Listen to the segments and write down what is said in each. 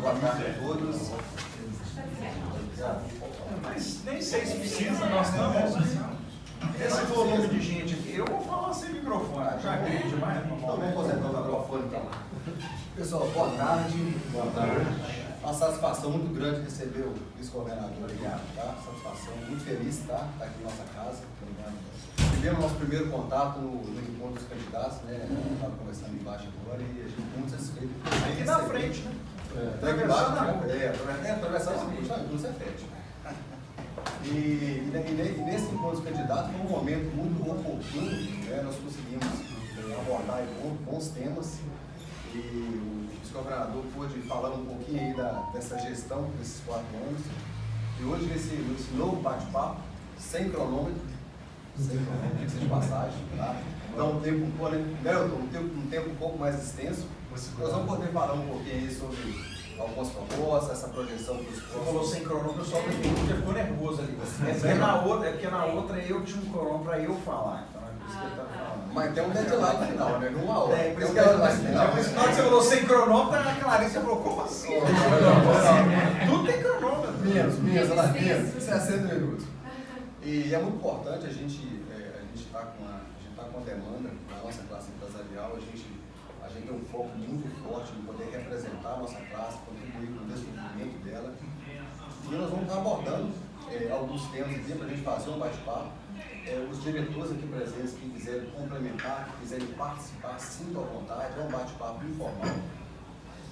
boa tarde a todos. Mas nem sei se precisa, nós estamos. Esse volume de gente aqui, eu vou falar sem microfone, já grande demais. Então vamos aposentar o microfone então. Pessoal, boa tarde. Boa tarde. Uma satisfação muito grande receber o vice-governador. Obrigado, tá? Satisfação, muito feliz, tá? Tá aqui na nossa casa. Tivemos nosso primeiro contato no encontro dos candidatos, né? Estava conversando embaixo agora e a gente muito satisfeito. Aqui na frente, né? Atravessando não é frente. E nesse encontro dos candidatos foi um momento muito oportuno, né? Nós conseguimos abordar bons temas e o vice-governador pôde falar um pouquinho aí dessa gestão desses 4 anos. E hoje nesse novo bate-papo, sem cronômetro, fixa de passagem, tá? Então um tempo um pouco mais extenso. Nós vamos poder falar um pouquinho aí sobre algumas propostas, essa projeção dos Você falou sem cronômetro, só porque ele ficou nervoso ali. É porque na outra eu tinha um cronômetro para eu falar. Então é por isso que ele tá falando. Mas tem um deadline no final, né? Numa hora. Tem um deadline no final. Mas na hora que você falou sem cronômetro, a Clarice falou, como assim? Tudo tem cronômetro. Menos, 60 minutos. E é muito importante a gente está com a demanda da nossa classe empresarial, a gente tem um foco muito forte em poder representar a nossa classe, contribuir com o desenvolvimento dela. E nós vamos estar abordando alguns temas aqui para a gente fazer um bate-papo. Os diretores aqui presentes que quiserem complementar, que quiserem participar, sintam à vontade, é um bate-papo informal.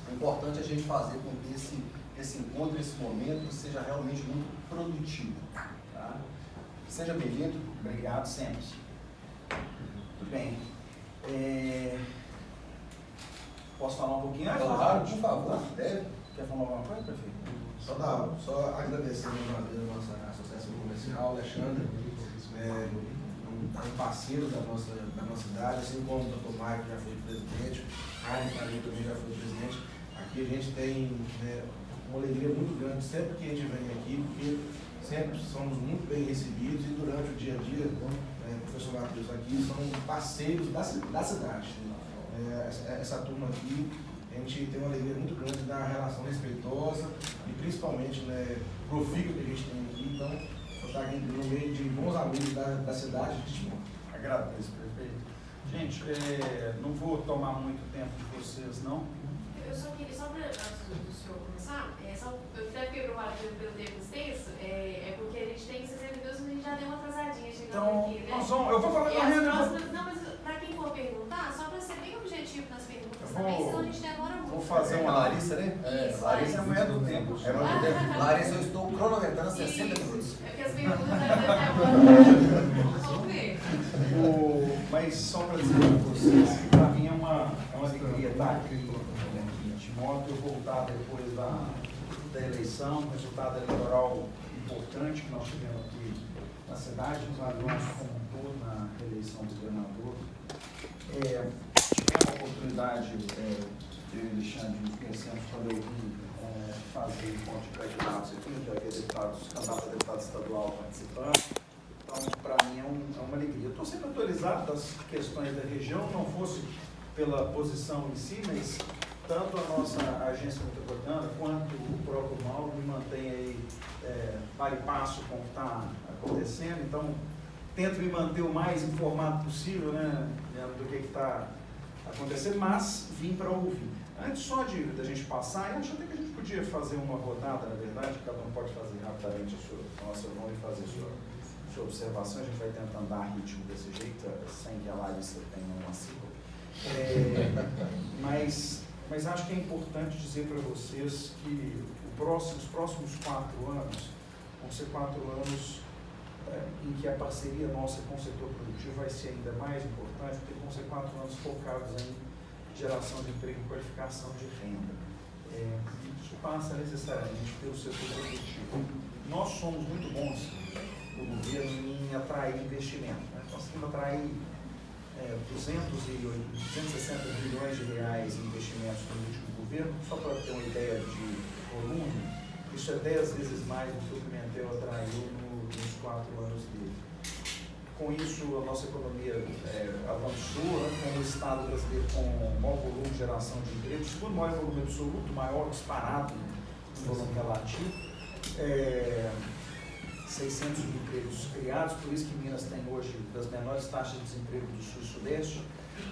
É importante a gente fazer com que esse encontro, esse momento, seja realmente muito produtivo. Tá? Seja bem-vindo. Obrigado sempre. Muito bem. Posso falar um pouquinho? Claro, por favor. Deve. Quer falar alguma coisa, prefeito? Só agradecendo uma vez a nossa associação comercial, Alexandre, um parceiro da nossa cidade, assim como o Dr. Maicon já foi presidente, Arne também já foi presidente. Aqui a gente tem uma alegria muito grande sempre que a gente vem aqui, porque sempre somos muito bem recebidos e durante o dia a dia, o professor Matheus aqui, são parceiros da cidade. Essa turma aqui, a gente tem uma alegria muito grande da relação respeitosa e principalmente profícua que a gente tem aqui. Então, eu estou aqui no meio de bons amigos da cidade de Timor. Agradeço, prefeito. Gente, não vou tomar muito tempo de vocês, não. Eu só queria, só para antes do senhor começar, eu até fiquei preocupado pelo tempo extenso, porque a gente tem 60 minutos, mas a gente já deu uma atrasadinha chegando Então, aqui, né? eu vou falar correndo. Não, mas para quem for perguntar, só para ser bem objetivo nas perguntas também, senão a gente demora muito. Vou fazer uma Larissa, né? Isso, Larissa é a mulher do tempo. É mulher do tempo. Larissa, eu estou cronometrando 60 minutos. É porque as perguntas até agora. Vamos ver. Mas só para dizer para vocês que para mim é uma alegria estar aqui em Timóteo, eu voltar depois da eleição, um resultado eleitoral importante que nós tivemos aqui na cidade, nos alunos como um todo, na eleição do governador. Tivemos a oportunidade, eu e o Alexandre nos conhecemos quando eu vim fazer encontro de candidatos aqui, já havia candidato a deputado estadual participando. Então, para mim é uma alegria. Eu estou sempre atualizado das questões da região, não fosse pela posição em si, mas tanto a nossa agência metropolitana quanto o próprio Mauro me mantém aí para e passo com o que está acontecendo. Então, tento me manter o mais informado possível, né, do que está acontecendo, mas vim para ouvir. Antes só da gente passar, eu acho até que a gente podia fazer uma rodada, na verdade, cada um pode fazer rapidamente a nossa mão e fazer sua observação. A gente vai tentando dar ritmo desse jeito, sem que a Larissa tenha uma ciclo. Mas acho que é importante dizer para vocês que os próximos 4 anos vão ser 4 anos em que a parceria nossa com o setor produtivo vai ser ainda mais importante, porque vão ser 4 anos focados em geração de emprego e qualificação de renda. Isso passa necessariamente pelo setor produtivo. Nós somos muito bons, o governo, em atrair investimento. Nós conseguimos atrair 260 bilhões de reais em investimentos no último governo. Só para ter uma ideia de volume, isso é 10 vezes mais do que o Pimentel atraiu nos 4 anos dele. Com isso, a nossa economia avançou, né, com o Estado brasileiro com maior volume de geração de empregos, segundo maior volume absoluto, maior disparado no volume relativo, 600 mil empregos criados, por isso que Minas tem hoje das menores taxas de desemprego do Sul e Sudeste,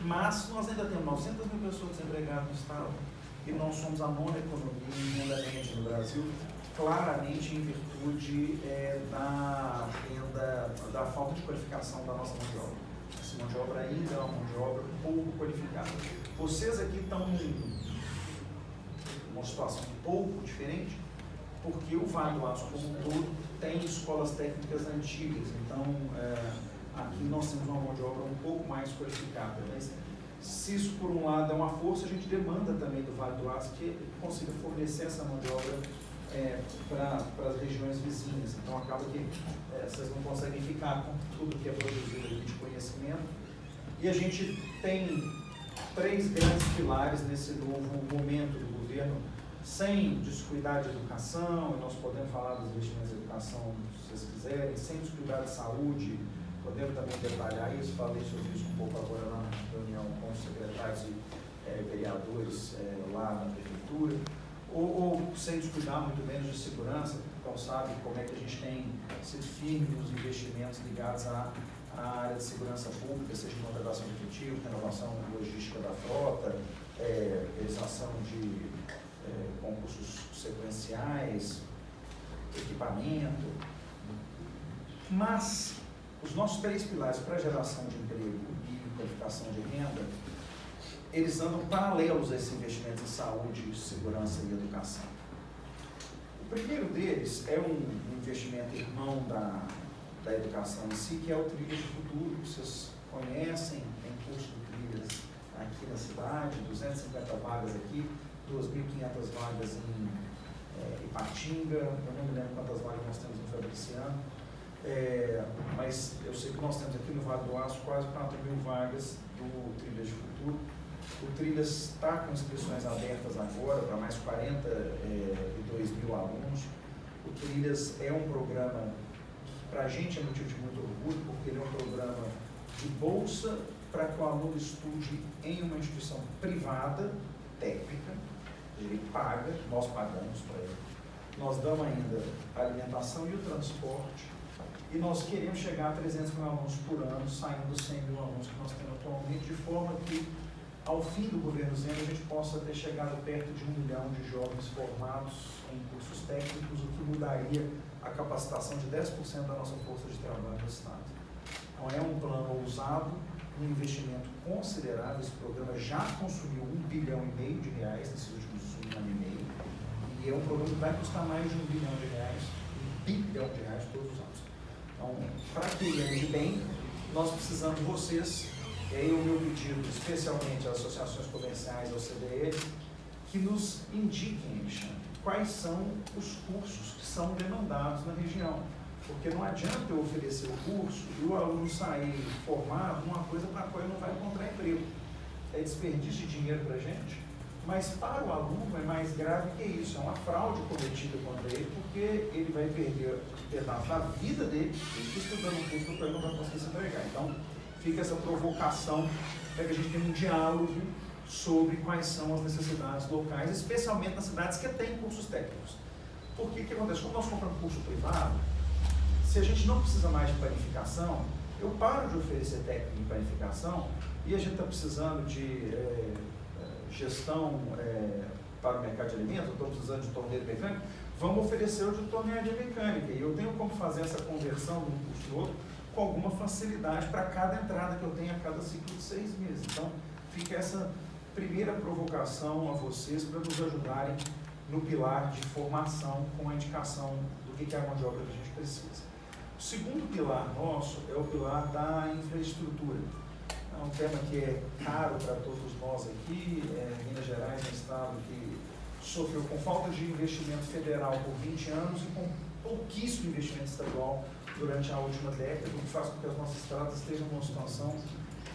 mas nós ainda temos 900 mil pessoas desempregadas no Estado e nós somos a nona economia em renda média no Brasil, claramente em virtude da falta de qualificação da nossa mão de obra. Essa mão de obra ainda é uma mão de obra pouco qualificada. Vocês aqui estão numa situação um pouco diferente, porque o Vale do Aço como um todo tem escolas técnicas antigas, então aqui nós temos uma mão de obra um pouco mais qualificada. Mas se isso por um lado é uma força, a gente demanda também do Vale do Aço que consiga fornecer essa mão de obra para as regiões vizinhas. Então acaba que vocês não conseguem ficar com tudo que é produzido aqui de conhecimento. E a gente tem 3 grandes pilares nesse novo momento do governo, sem descuidar de educação, e nós podemos falar dos investimentos em educação se vocês quiserem, sem descuidar de saúde, podemos também detalhar isso, falei sobre isso um pouco agora na reunião com os secretários e vereadores lá na prefeitura, ou sem descuidar muito menos de segurança, então sabe como é que a gente tem sido firme nos investimentos ligados à área de segurança pública, seja de contratação de efetivo, renovação logística da frota, realização de concursos sequenciais, equipamento. Mas os nossos 3 pilares para geração de emprego e qualificação de renda, eles andam paralelos a esses investimentos em saúde, segurança e educação. O primeiro deles é um investimento irmão da educação em si, que é o Trilhas de Futuro, que vocês conhecem, tem curso de trilhas aqui na cidade, 250 vagas aqui, 2.500 vagas em Ipatinga, eu não me lembro quantas vagas nós temos no Fabriciano, mas eu sei que nós temos aqui no Vale do Aço quase 4.000 vagas do Trilhas de Futuro. O Trilhas está com inscrições abertas agora para mais 42.000 alunos. O Trilhas é um programa que para a gente é motivo de muito orgulho, porque ele é um programa de bolsa para que o aluno estude em uma instituição privada, técnica, ele paga, nós pagamos para ele. Nós damos ainda a alimentação e o transporte, e nós queremos chegar a 300 mil alunos por ano, saindo dos 100 mil alunos que nós temos atualmente, de forma que, ao fim do governo Zema, a gente possa ter chegado perto de 1 milhão de jovens formados em cursos técnicos, o que mudaria a capacitação de 10% da nossa força de trabalho no Estado. Então, é um plano ousado, um investimento considerável. Esse programa já consumiu R$1,5 bilhão nesses últimos 1 ano e meio, e é um programa que vai custar mais de R$1 bilhão, R$1 bilhão todos os anos. Então, para que ele ande bem, nós precisamos de vocês, e aí o meu pedido, especialmente às associações comerciais, ao CDE, que nos indiquem, Alexandre, quais são os cursos que são demandados na região. Porque não adianta eu oferecer o curso e o aluno sair formado numa coisa para a qual ele não vai encontrar emprego. É desperdício de dinheiro para a gente, mas para o aluno é mais grave que isso, é uma fraude cometida contra ele, porque ele vai perder pedaço da vida dele estudando um curso que ele não vai conseguir se empregar. Então, fica essa provocação para que a gente tenha um diálogo sobre quais são as necessidades locais, especialmente nas cidades que têm cursos técnicos. Porque o que acontece? Quando nós compramos curso privado, se a gente não precisa mais de planificação, eu paro de oferecer técnica em planificação e a gente está precisando de gestão para o mercado de alimentos, eu estou precisando de torneiro mecânico, vamos oferecer o de tornearia mecânica. E eu tenho como fazer essa conversão de um curso e outro com alguma facilidade para cada entrada que eu tenho a cada ciclo de 6 meses. Então, fica essa primeira provocação a vocês para nos ajudarem no pilar de formação com a indicação do que é a mão de obra que a gente precisa. O segundo pilar nosso é o pilar da infraestrutura. É um tema que é caro para todos nós aqui. Minas Gerais é um estado que sofreu com falta de investimento federal por 20 anos e com pouquíssimo investimento estadual durante a última década, o que faz com que as nossas estradas estejam numa situação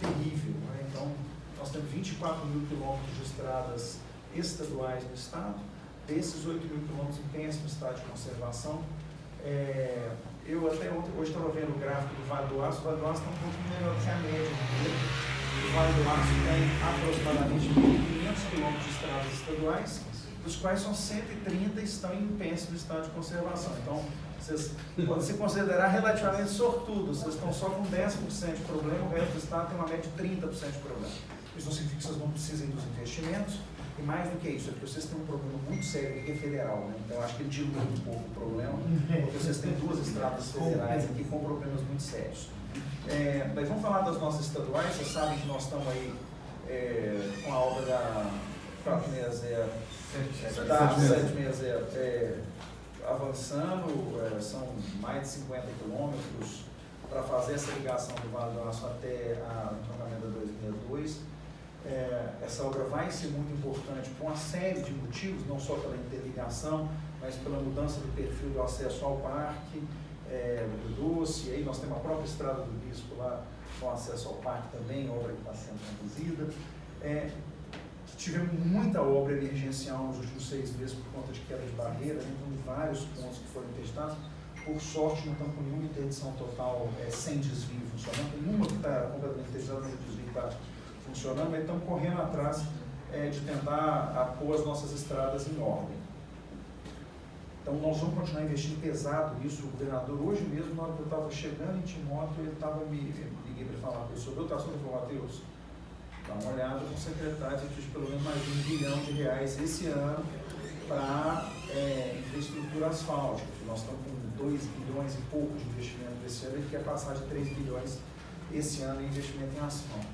terrível. Né? Então, nós temos 24 mil quilômetros de estradas estaduais no estado, desses 8 mil quilômetros em péssimo estado de conservação. eu até hoje estava vendo o gráfico do Vale do Aço. O Vale do Aço está um pouquinho melhor que a média. O Vale do Aço tem aproximadamente 1.500 quilômetros de estradas estaduais, dos quais são 130 estão em péssimo estado de conservação. Então, vocês podem se considerar relativamente sortudos, vocês estão só com 10% de problema, o resto do estado tem uma média de 30% de problema. Isso não significa que vocês não precisem dos investimentos, e mais do que isso, é que vocês têm um problema muito sério que é federal, né? Então, acho que ele dilui um pouco o problema, porque vocês têm 2 estradas federais aqui com problemas muito sérios. Mas vamos falar das nossas estaduais. Vocês sabem que nós estamos aí com a obra da 760 avançando, são mais de 50 quilômetros para fazer essa ligação do Vale do Aço até a entroncamento da 262. Essa obra vai ser muito importante por uma série de motivos, não só pela interligação, mas pela mudança do perfil do acesso ao parque, do Doce. Aí nós temos a própria Estrada do Bispo lá com acesso ao parque também, obra que está sendo conduzida. Tivemos muita obra emergencial nos últimos 6 meses por conta de queda de barreira, então vários pontos que foram interditados. Por sorte, não estamos com nenhuma interdição total sem desvio funcionando. Tem uma que está completamente interditada, mas o desvio está funcionando, mas estamos correndo atrás de tentar pôr as nossas estradas em ordem. Então, nós vamos continuar investindo pesado nisso. O governador, hoje mesmo, na hora que eu estava chegando em Timóteo, ele estava liguei para falar com ele sobre outra assunto. Ele falou: Matheus, dá uma olhada com o secretário, eu fiz pelo menos mais de R$1 bilhão esse ano para infraestrutura asfáltica. Nós estamos com 2 bilhões e pouco de investimento esse ano, ele quer passar de 3 bilhões esse ano em investimento em asfalto.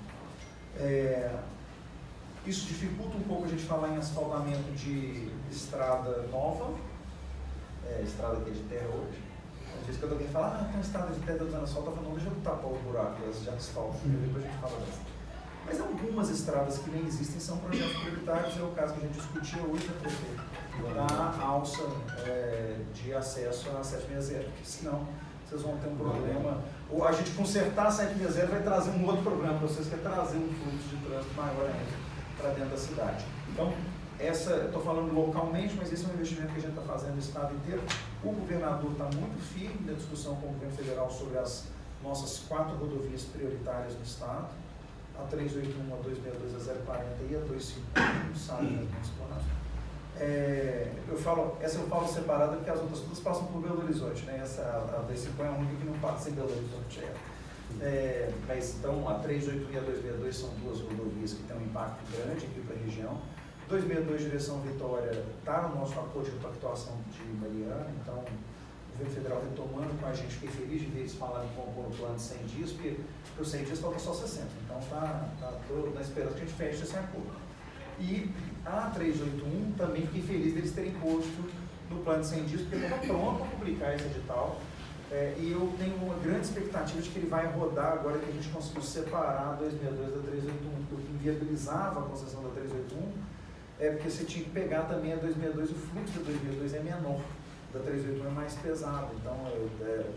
Isso dificulta um pouco a gente falar em asfaltamento de estrada nova, estrada que é de terra hoje. Às vezes quando alguém fala, tem uma estrada de terra usando asfalto, eu falo, não, deixa eu tapar os buracos de asfalto, depois a gente fala dessa. Mas algumas estradas que nem existem são projetos prioritários, é o caso que a gente discutia hoje na prefeita, da alça de acesso à 760, porque senão vocês vão ter um problema, ou a gente consertar a 760 vai trazer um outro problema para vocês, que é trazer um fluxo de trânsito maior ainda para dentro da cidade. Então, estou falando localmente, mas esse é um investimento que a gente está fazendo no estado inteiro. O governador está muito firme na discussão com o governo federal sobre as nossas 4 rodovias prioritárias no estado, a 381, a 262, a 040 e a 251, sabe, nos planos. Essa eu falo separada porque as outras todas passam por Belo Horizonte, né? A 251 é a única que não passa em Belo Horizonte. Mas então a 381 e a 262 são 2 rodovias que têm um impacto grande aqui para a região. 262 direção Vitória está no nosso acordo de compactuação de Mariana, então o governo federal retomando com a gente, fiquei feliz de ver eles falarem com o plano de 100 dias, porque os 100 dias falta só 60, então estou na esperança que a gente feche esse acordo. E a 381 também fiquei feliz deles terem posto no plano de 100 dias, porque estava pronto para publicar esse edital, e eu tenho uma grande expectativa de que ele vai rodar agora que a gente conseguiu separar a 262 da 381, porque inviabilizava a concessão da 381, porque você tinha que pegar também a 262, o fluxo da 262 é menor, da 381 é mais pesado, então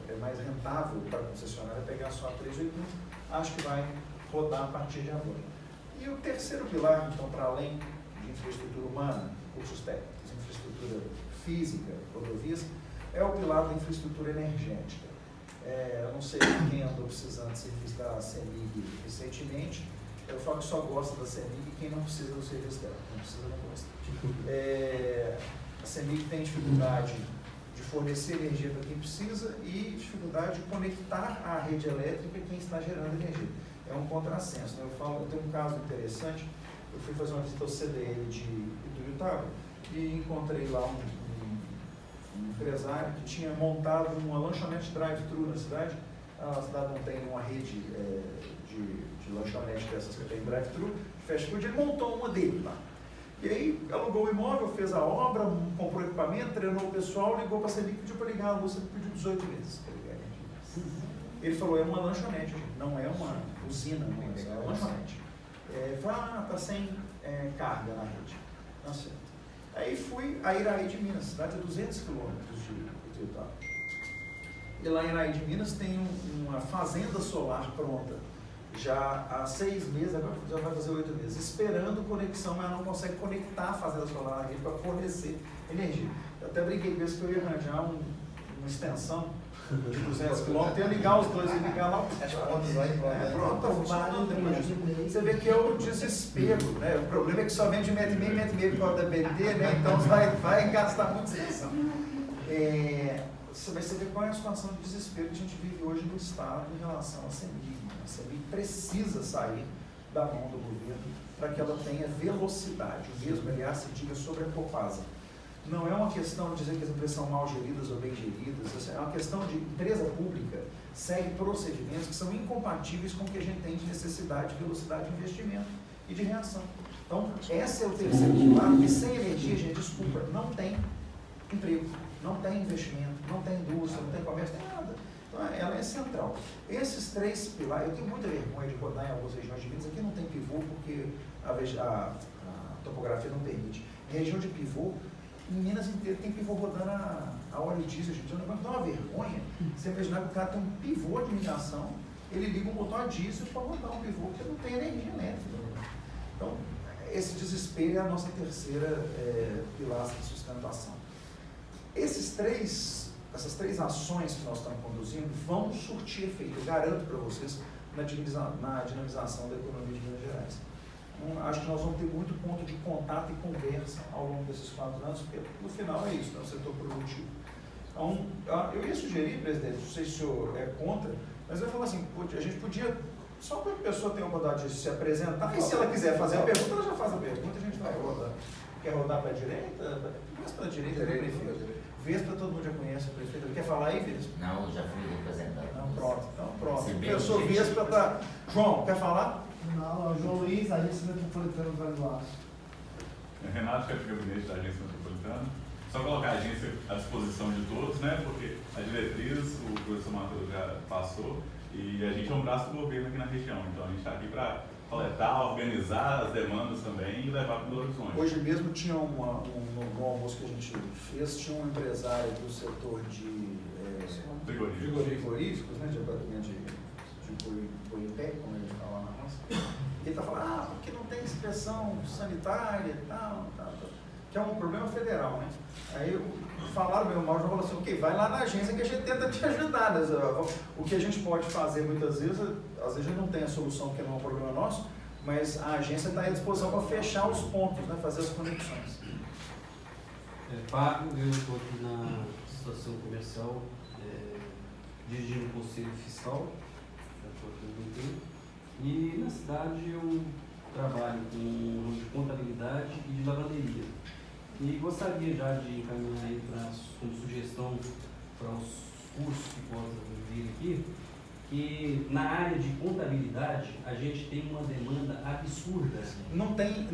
é mais rentável para a concessionária pegar só a 381, acho que vai rodar a partir de agora. E o terceiro pilar, então, para além de infraestrutura humana, cursos técnicos, infraestrutura física, rodovias, é o pilar da infraestrutura energética. Eu não sei quem andou precisando de serviço da CEMIG recentemente, eu falo que só gosta da CEMIG quem não precisa do serviço dela, não precisa, não gosta. A CEMIG tem dificuldade de fornecer energia para quem precisa e dificuldade de conectar a rede elétrica quem está gerando energia. É um contrassenso, né? Eu tenho um caso interessante, eu fui fazer uma visita ao CDL de Ituiutaba e encontrei lá um empresário que tinha montado uma lanchonete drive-thru na cidade. A cidade não tem uma rede de lanchonete dessas que tem drive-thru, fast food, ele montou uma dele lá. E aí alugou o imóvel, fez a obra, comprou equipamento, treinou o pessoal, ligou para a CEMIG e pediu para ligar a luz, ele pediu 18 meses para ligar a energia. Ele falou, é uma lanchonete, gente, não é uma usina, não é uma lanchonete. Falou, está sem carga na rede. Tá certo. Aí fui a Iraí de Minas, cidade a 200 quilômetros de Ituiutaba. E lá em Iraí de Minas tem uma fazenda solar pronta, já há 6 meses, agora já vai fazer 8 meses, esperando conexão, mas não consegue conectar a fazenda solar na rede para fornecer energia. Eu até brinquei com isso que eu ia arranjar um uma extensão de 200 quilômetros, ia ligar os dois e ligar lá. As pontas lá em Pronto, você vê que é o desespero, né? O problema é que só vende 1,5 m por causa da BT, né? Então vai gastar muita extensão. Você vê qual é a situação de desespero que a gente vive hoje no Estado em relação à CEMIG. A CEMIG precisa sair da mão do governo para que ela tenha velocidade. O mesmo, aliás, se diga sobre a Copasa. Não é uma questão de dizer que as empresas são mal geridas ou bem geridas, é uma questão de empresa pública segue procedimentos que são incompatíveis com o que a gente tem de necessidade, de velocidade de investimento e de reação. Então, esse é o terceiro pilar, e sem energia, gente, desculpa, não tem emprego, não tem investimento, não tem indústria, não tem comércio, não tem nada. Então, ela é central. Esses 3 pilares, eu tenho muita vergonha de rodar em algumas regiões de Minas, aqui não tem pivô porque a topografia não permite. Em região de pivô, em Minas inteiro tem pivô rodando a óleo diesel, gente. É um negócio que dá uma vergonha. Você imaginar que o cara tem um pivô de mineração, ele liga um motor a diesel para rodar um pivô, porque não tem energia elétrica. Então, esse desespero é a nossa terceira pilastra de sustentação. Essas três ações que nós estamos conduzindo vão surtir efeito, eu garanto para vocês, na dinamização da economia de Minas Gerais. Acho que nós vamos ter muito ponto de contato e conversa ao longo desses 4 anos, porque no final é isso, né, o setor produtivo. Então, eu ia sugerir, presidente, não sei se o senhor é contra, mas eu falo assim, a gente podia, só para a pessoa ter a oportunidade de se apresentar, e se ela quiser fazer a pergunta, ela já faz a pergunta, a gente vai rodar. Quer rodar para a direita? Vês para a direita, eu prefiro. Vespa, todo mundo já conhece o prefeito. Ele quer falar aí, Vespa? Não, já fui representado. Não, pronto. Então, pronto. Eu sou Vespa para... João, quer falar? Não, João Luiz, Agência Metropolitana do Vale do Aço. Renato, chefe de gabinete da Agência Metropolitana. Só colocar a agência à disposição de todos, né? Porque a diretriz, o professor Matheus já passou, e a gente é um braço do governo aqui na região. Então a gente está aqui para coletar, organizar as demandas também e levar para o Belo Horizonte. Hoje mesmo tinha no almoço que a gente fez, tinha um empresário do setor de frigoríficos, né, de abatimento de boi em pé, como a gente fala na nossa. Ele está falando, porque não tem inspeção sanitária e tal, que é um problema federal, né? Aí falaram, meu irmão já falou assim, ok, vai lá na agência que a gente tenta te ajudar, né? O que a gente pode fazer muitas vezes, às vezes a gente não tem a solução, porque não é um problema nosso, mas a agência está à disposição para fechar os pontos, né? Fazer as conexões. Fábio, eu estou aqui na situação comercial, dirigindo o Conselho Fiscal, já estou aqui há muito tempo, e na cidade eu trabalho com de contabilidade e de lavanderia. E gostaria já de encaminhar aí como sugestão para os cursos que possam vir aqui, que na área de contabilidade a gente tem uma demanda absurda. Não tem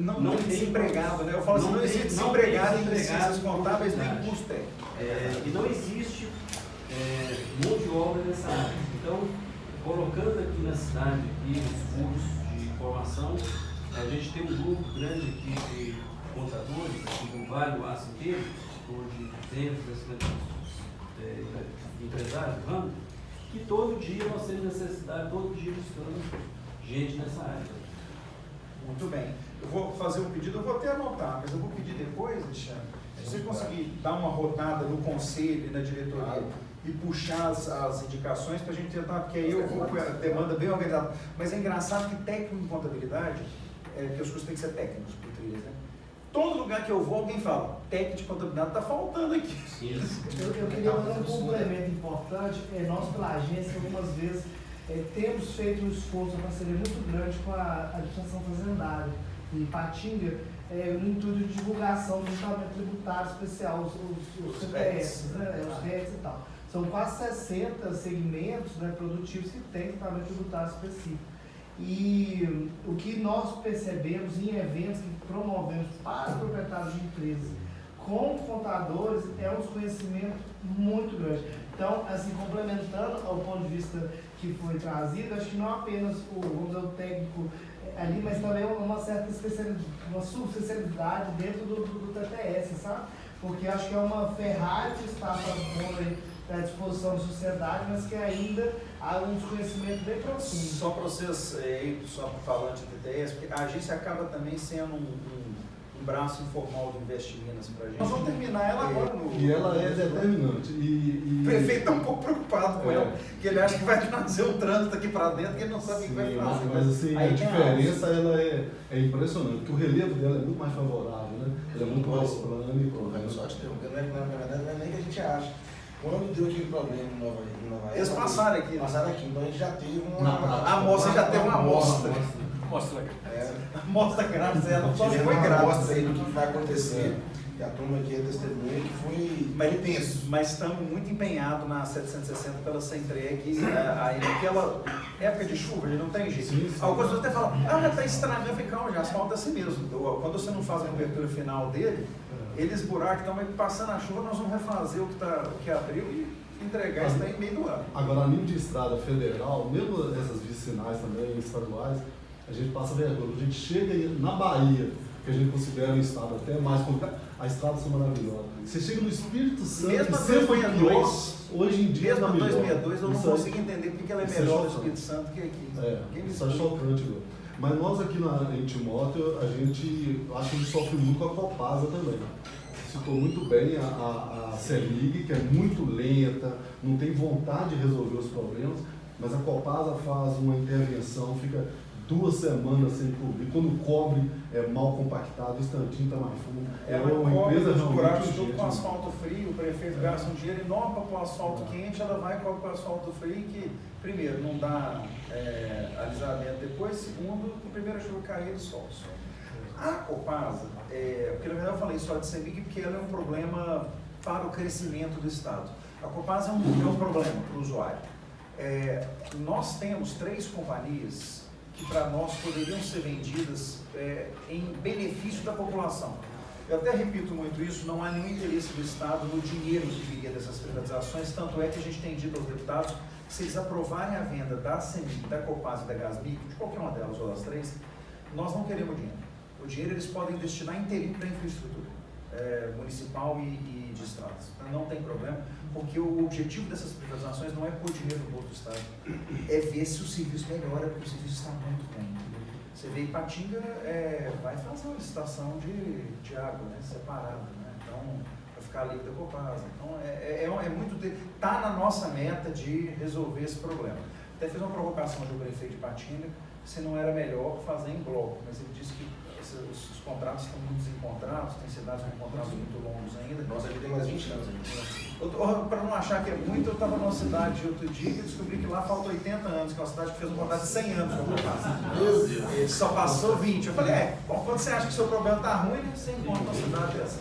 desempregado, né? Eu falo assim, não existe desempregado em ciências contábeis nem custo técnico. E não existe mão de obra nessa área. Então, colocando aqui na cidade os cursos de formação, a gente tem um grupo grande aqui de contadores, aqui do Vale do Aço inteiro, de 200, 300 empresários do ramo, que todo dia nós temos necessidade, todo dia buscando gente nessa área. Muito bem. Eu vou fazer um pedido, eu vou até anotar, mas eu vou pedir depois, Alexandre, se você conseguir dar uma rodada no conselho e na diretoria e puxar as indicações para a gente tentar, porque aí eu vou com a demanda bem organizada. Mas é engraçado que técnico em contabilidade, que os cursos têm que ser técnicos por trilhas, né? Todo lugar que eu vou, alguém fala, técnico de contabilidade está faltando aqui. Eu queria fazer um complemento importante. Nós, pela agência, algumas vezes temos feito um esforço, uma parceria muito grande com a administração fazendária em Patinga, no intuito de divulgação do tratamento tributário especial, os CPS, né, os RETs e tal. São quase 60 segmentos, né, produtivos que têm tratamento tributário específico. E o que nós percebemos em eventos que promovemos para proprietários de empresas com contadores é um desconhecimento muito grande. Então, assim, complementando ao ponto de vista que foi trazido, acho que não apenas o técnico ali, mas também uma certa especialidade, uma subespecialidade dentro do TTS, sabe? Porque acho que é uma Ferrari que está à disposição da sociedade, mas que ainda há um desconhecimento bem profundo. Só para vocês, só falando de TTS, porque a agência acaba também sendo um um braço informal de Investe Minas para a gente. Nós vamos terminar ela agora no... E ela é determinante. O prefeito está um pouco preocupado com ela, que ele acha que vai trazer um trânsito aqui para dentro, que ele não sabe o que vai fazer. Mas assim, aí a diferença ela é impressionante, porque o relevo dela é muito mais favorável, né? Ela é muito mais plana e pronto. Só te interrompendo, na verdade não é nem que a gente acha. Quando deu aquele problema em Nova York, eles passaram aqui. Então a gente já teve A amostra já teve uma amostra. Mostra Amostra grátis, ela só tivemos foi uma grátis. amostra aí do que vai acontecer. E a turma aqui é testemunha que foi intenso. Mas estamos muito empenhados na 760 para ela ser entregue aí naquela época de chuva, ele não tem jeito. Sim. Algumas pessoas até falam, já está estragando, eu falei, calma, já asfalta assim mesmo. Quando você não faz a cobertura final dele, eles buracos estão passando a chuva, nós vamos refazer o que abriu e entregar isso daí em meio do ano. Agora, a nível de estrada federal, mesmo essas vicinais também, estaduais, a gente passa vergonha. A gente chega na Bahia, que a gente considera um estado até mais complicado, as estradas são maravilhosas. Você chega no Espírito Santo, Mesmo que a sempre foi 262, pior, hoje em dia mesmo a está melhor. 262, eu não Isso aí- consigo entender porque ela é isso é melhor no chocante. Espírito Santo que aqui. Quem me Isso é explica? chocante, viu? Mas nós aqui em Timóteo, a gente acho que a gente sofre muito com a Copasa também. Citou muito bem a CELIG, que é muito lenta, não tem vontade de resolver os problemas, mas a Copasa faz uma intervenção, fica 2 semanas sem cobrir. Quando o cobre é mal compactado, o instantinho está mais fundo. Ela uma cobre empresa os buracos realmente tudo com urgente. asfalto frio, o prefeito gasta um dinheiro enorme para pôr asfalto quente, ela vai e cobre com asfalto frio, que primeiro não dá alisamento depois, segundo, a primeira chuva cair ele solta. A Copasa, porque na verdade eu falei só de CEMIG porque ela é um problema para o crescimento do Estado. A Copasa é um problema para o usuário. Nós temos 3 companhias que para nós poderiam ser vendidas em benefício da população. Eu até repito muito isso, não há nenhum interesse do Estado no dinheiro que viria dessas privatizações, tanto é que a gente tem dito aos deputados que se eles aprovarem a venda da CEMIG, da Copasa e da Gasmic, de qualquer uma delas ou das 3, nós não queremos dinheiro. O dinheiro eles podem destinar inteirinho para a infraestrutura municipal e de estradas. Então não tem problema, porque o objetivo dessas privatizações não é pôr dinheiro no bolso do Estado, é ver se o serviço melhora, porque o serviço está muito ruim. Você vê Ipatinga vai fazer uma licitação de água, né, separada, né? Então, para ficar livre da Copasa. Então, está na nossa meta de resolver esse problema. Até fiz uma provocação do prefeito de Ipatinga, se não era melhor fazer em bloco, mas ele disse que os contratos estão muito desencontrados, tem cidades com contratos muito longos ainda. Nós aqui temos mais 20 anos ainda. Para não achar que é muito, eu estava numa cidade outro dia e descobri que lá falta 80 anos, que é uma cidade que fez um contrato de 100 anos com a Copasa. Ele só passou 20. Eu falei, bom, quando você acha que o seu problema está ruim, você encontra uma cidade dessa.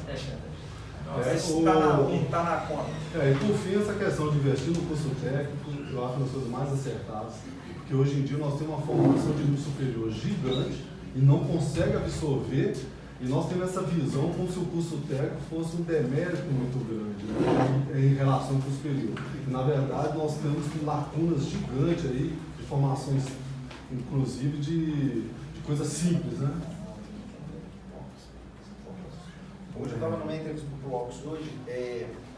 Isso está na conta. E por fim, essa questão de investir no curso técnico, eu acho uma das coisas mais acertadas, porque hoje em dia nós temos uma formação de nível superior gigante e não consegue absorver, e nós temos essa visão como se o curso técnico fosse um demérito muito grande, né, em relação com o superior. E, na verdade, nós temos lacunas gigantes aí de formações, inclusive de coisas simples, né? Hoje eu estava numa entrevista para o Blogs hoje,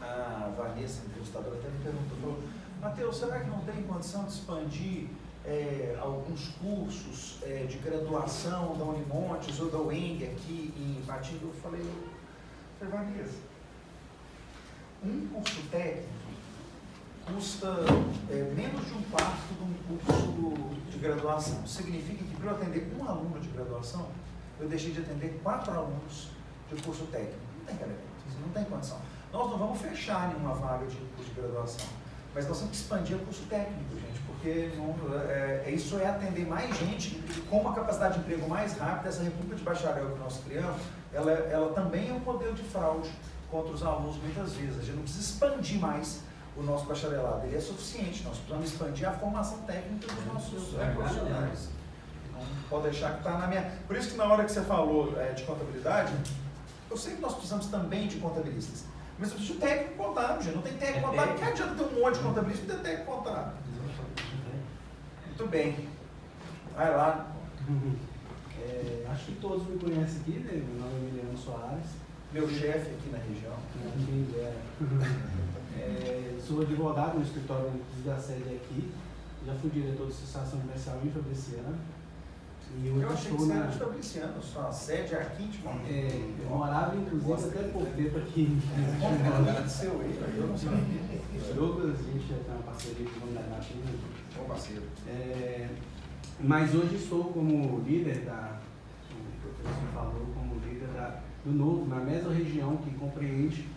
a Vanessa, entrevistadora, até me perguntou, falou, Matheus, será que não tem condição de expandir alguns cursos de graduação da Unimontes ou da UENG aqui em Ipatinga? Eu falei, Vanessa, um curso técnico custa menos de 1/4 de um curso de graduação. Significa que para eu atender um aluno de graduação, eu deixei de atender 4 alunos de curso técnico. Não tem cabimento, não tem condição. Nós não vamos fechar nenhuma vaga de curso de graduação, mas nós temos que expandir o curso técnico, gente, porque isso é atender mais gente com uma capacidade de emprego mais rápida. Essa república de bacharel que nós criamos, ela também é um modelo de fraude contra os alunos muitas vezes. A gente não precisa expandir mais o nosso bacharelado, ele é suficiente, nós precisamos expandir a formação técnica dos nossos profissionais. Não pode deixar que está na minha... Por isso que na hora que você falou de contabilidade, eu sei que nós precisamos também de contabilistas, mas eu preciso de técnico contábil, gente. Não tem técnico contábil, que adianta ter um monte de contabilista e ter técnico contábil. Muito bem. Vai lá. Acho que todos me conhecem aqui, né? Meu nome é Emiliano Soares. Meu chefe aqui na região. Sou advogado no escritório da sede aqui. Já fui diretor de associação comercial em Fabriciana. E hoje Eu achei que estou você na... era de Fabriciano, sua sede é aqui, tipo, eu morava, inclusive, até por tempo aqui. aconteceu aí, eu não sabia. Douglas, a gente já tem uma parceria que vamos levar aqui. Bom parceiro. Mas hoje estou como líder o professor falou, como líder do Novo, na mesma região que compreende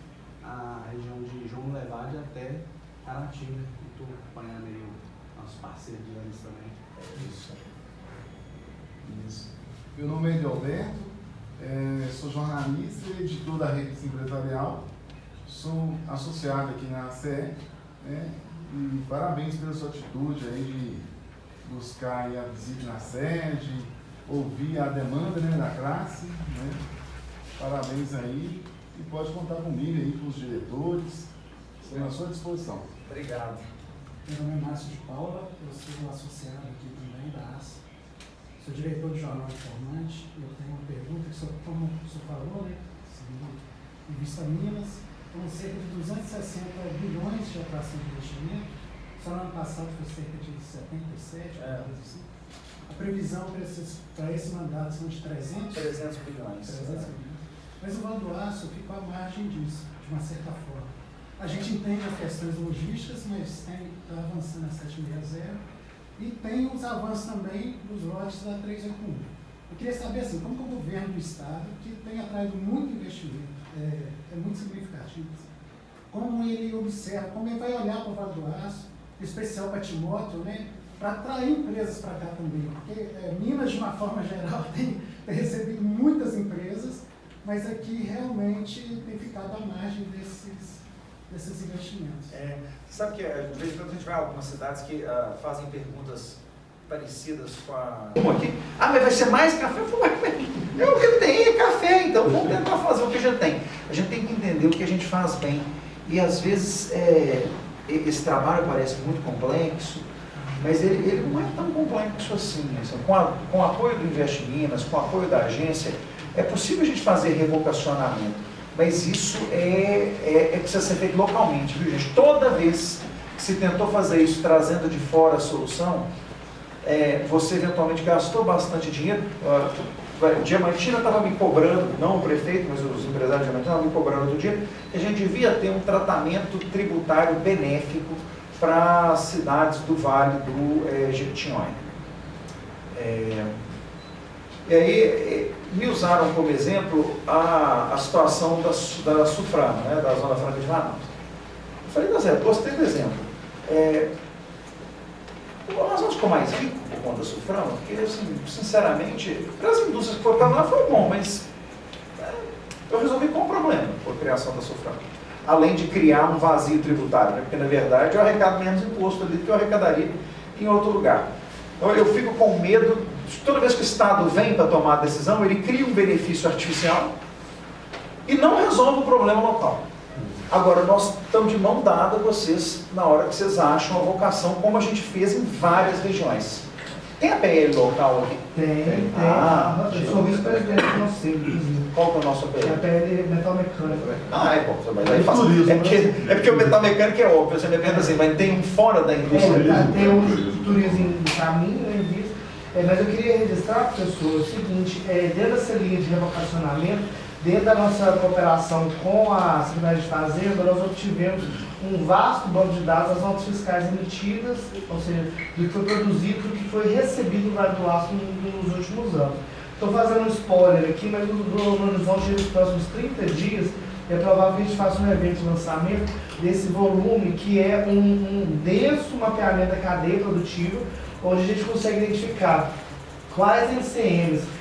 a região de João Levade até Caratinga. Estou acompanhando aí o nosso parceiro de anos também. Isso. Meu nome é Edilberto, sou jornalista e editor da Rede Empresarial, sou associado aqui na CE, né? E parabéns pela sua atitude aí de buscar aí a visita na sede, ouvir a demanda, né, da classe, né? Parabéns aí e pode contar comigo aí, com os diretores, estou à sua disposição. Obrigado. Meu nome é Márcio de Paula, eu sou associado aqui também da ASA. Sou diretor de jornal informante e eu tenho uma pergunta que, como o senhor falou, né, segundo Revista Minas, com cerca de 260 bilhões de atração de investimento, só no ano passado foi cerca de 77, coisa assim. A previsão para esse mandato são de 300 bilhões. 300 bilhões. Mas o Vale do Aço ficou à margem disso, de uma certa forma. A gente entende as questões logísticas, mas está avançando a 760 e tem os avanços também dos lotes da 381. Eu queria saber, assim, como que o governo do Estado, que tem atraído muito investimento, é muito significativo, como ele observa, como ele vai olhar para o Vale do Aço, em especial para Timóteo, né, para atrair empresas para cá também, porque Minas, de uma forma geral, tem recebido muitas empresas, mas aqui realmente tem ficado à margem desses investimentos. Sabe que de vez em quando a gente vai a algumas cidades que fazem perguntas parecidas com a... Como aqui? Ah, mas vai ser mais café? Eu falo, mas o que tem é café, então vamos tentar fazer o que a gente tem. A gente tem que entender o que a gente faz bem. E às vezes esse trabalho parece muito complexo, mas ele não é tão complexo assim. Com o apoio do Invest Minas, com o apoio da agência, é possível a gente fazer revocacionamento. Mas isso precisa ser feito localmente, viu, gente? Toda vez que se tentou fazer isso trazendo de fora a solução, você eventualmente gastou bastante dinheiro. Diamantina estava me cobrando, não o prefeito, mas os empresários de Diamantina estavam me cobrando outro dia, que a gente devia ter um tratamento tributário benéfico para as cidades do Vale do Jequitinhonha. E aí me usaram como exemplo a situação da Suframa, né, da Zona Franca de Manaus. Eu falei, tá certo, gostei do exemplo. Nós vamos ficar mais ricos por conta da Suframa, porque, assim, sinceramente, para as indústrias que foram para lá foi bom, mas eu resolvi com um problema com a criação da Suframa. Além de criar um vazio tributário, né, porque, na verdade, eu arrecado menos imposto ali do que eu arrecadaria em outro lugar. Então, eu fico com medo, toda vez que o Estado vem para tomar a decisão, ele cria um benefício artificial e não resolve o problema local. Agora, nós estamos de mão dada vocês, na hora que vocês acham a vocação, como a gente fez em várias regiões. Tem a PL local aqui? Tem. Eu sou vice-presidente do Conselho, inclusive. Qual que é o nosso PL? É a PL Metal Mecânico. É bom, mas aí faz. É porque o metal mecânico é óbvio, você me pergunta assim, mas tem um fora da indústria. Tem um turismo em caminho, né, em vista. Mas eu queria registrar, professor, o seguinte, dentro dessa linha de revocacionamento, dentro da nossa cooperação com a Secretaria de Fazenda, nós obtivemos um vasto banco de dados das notas fiscais emitidas, ou seja, do que foi produzido, do que foi recebido no Vale do Aço nos últimos anos. Estou fazendo um spoiler aqui, mas no horizonte dos próximos 30 dias, é provável que a gente faça um evento de lançamento desse volume, que é um denso mapeamento da cadeia produtiva, onde a gente consegue identificar quais NCMs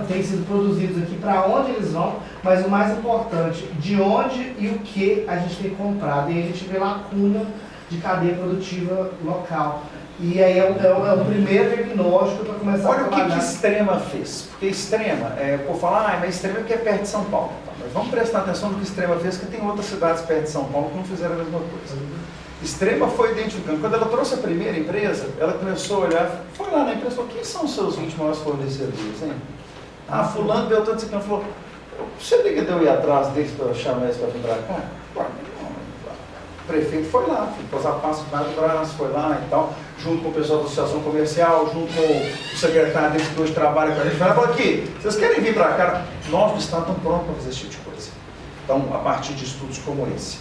têm sido produzidos aqui, para onde eles vão, mas o mais importante, de onde e o que a gente tem comprado. E a gente vê lacuna de cadeia produtiva local. E aí é o primeiro diagnóstico para começar a trabalhar. Olha o que Extrema fez. Porque Extrema, por falar, mas Extrema é porque é perto de São Paulo. Tá? Mas vamos prestar atenção no que Extrema fez, porque tem outras cidades perto de São Paulo que não fizeram a mesma coisa. Extrema foi identificando. Quando ela trouxe a primeira empresa, ela começou a olhar, foi lá na empresa e falou, quem são os seus 20 maiores fornecedores, hein? Fulano, Beltrano, Ciclano, falou, você liga de eu ir atrás deles para chamar eles para vir para cá? O prefeito foi lá, o Zapasso do Braço foi lá e tal, junto com o pessoal da Associação Comercial, junto com o secretário desse que hoje trabalha com a gente, falou aqui, vocês querem vir para cá? Nós do Estado estamos prontos para fazer esse tipo de coisa. Então, a partir de estudos como esse.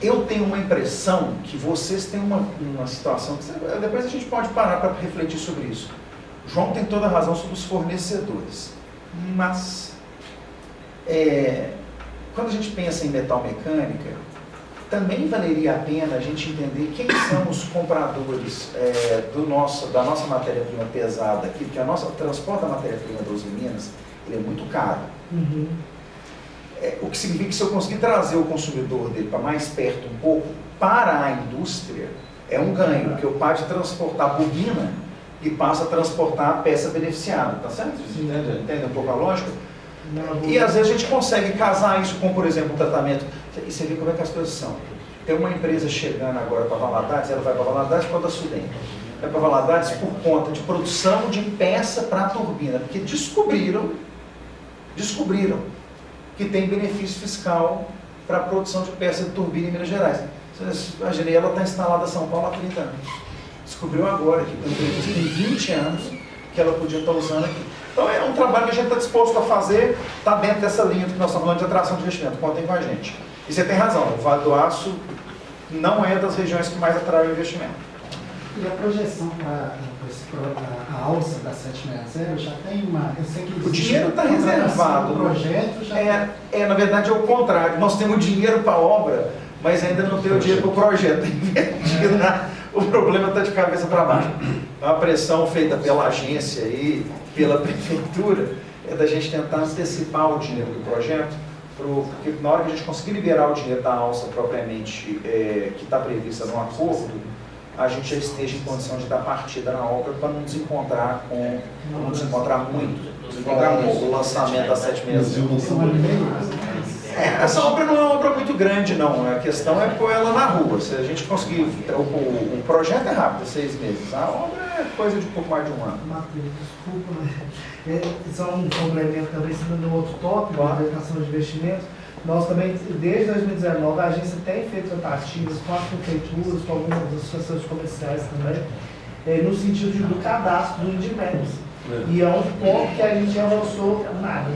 Eu tenho uma impressão que vocês têm uma situação, que depois a gente pode parar para refletir sobre isso. O João tem toda a razão sobre os fornecedores, mas quando a gente pensa em metal mecânica, também valeria a pena a gente entender quem são os compradores da nossa matéria-prima pesada aqui, porque o transporte da matéria-prima da Uzi Minas, ele é muito caro. Uhum. O que significa que se eu conseguir trazer o consumidor dele para mais perto um pouco, para a indústria, é um ganho, porque eu paro de transportar a bobina e passo a transportar a peça beneficiada, tá certo? Entende um pouco a lógica? E às vezes a gente consegue casar isso com, por exemplo, um tratamento. E você vê como é que as coisas são. Tem uma empresa chegando agora para Valadares, ela vai para Valadares por conta da Sudene. Vai para Valadares por conta de produção de peça para a turbina, porque descobriram que tem benefício fiscal para a produção de peça de turbina em Minas Gerais. A Geneela está instalada em São Paulo há 30 anos. Descobriu agora que tem empresa que tem 20 anos que ela podia estar usando aqui. Então é um trabalho que a gente está disposto a fazer, está dentro dessa linha que nós estamos falando de atração de investimento. Contem com a gente. E você tem razão, o Vale do Aço não é das regiões que mais atraem o investimento. E a projeção para a alça da 760 já tem uma... Eu sei que o dinheiro está reservado. O projeto já na verdade é o contrário. Nós temos dinheiro para a obra, mas ainda não temos dinheiro para o projeto. O problema está de cabeça para baixo. A pressão feita pela agência e pela prefeitura é da gente tentar antecipar o dinheiro do projeto, porque na hora que a gente conseguir liberar o dinheiro da alça propriamente, que está prevista no acordo, a gente já esteja em condição de dar partida na obra para não desencontrar muito o lançamento da 760. Essa obra não é uma obra muito grande, não. A questão é pôr ela na rua. Se a gente conseguir... O projeto é rápido, 6 meses. A obra é coisa de pouco mais de um ano. Matheus, desculpa, né? Só um complemento também, no outro tópico, da educação de investimentos. Nós também, desde 2019, a agência tem feito tratativas com as prefeituras, com algumas associações comerciais também, no sentido do cadastro do Indimex. E é um ponto que a gente avançou nada.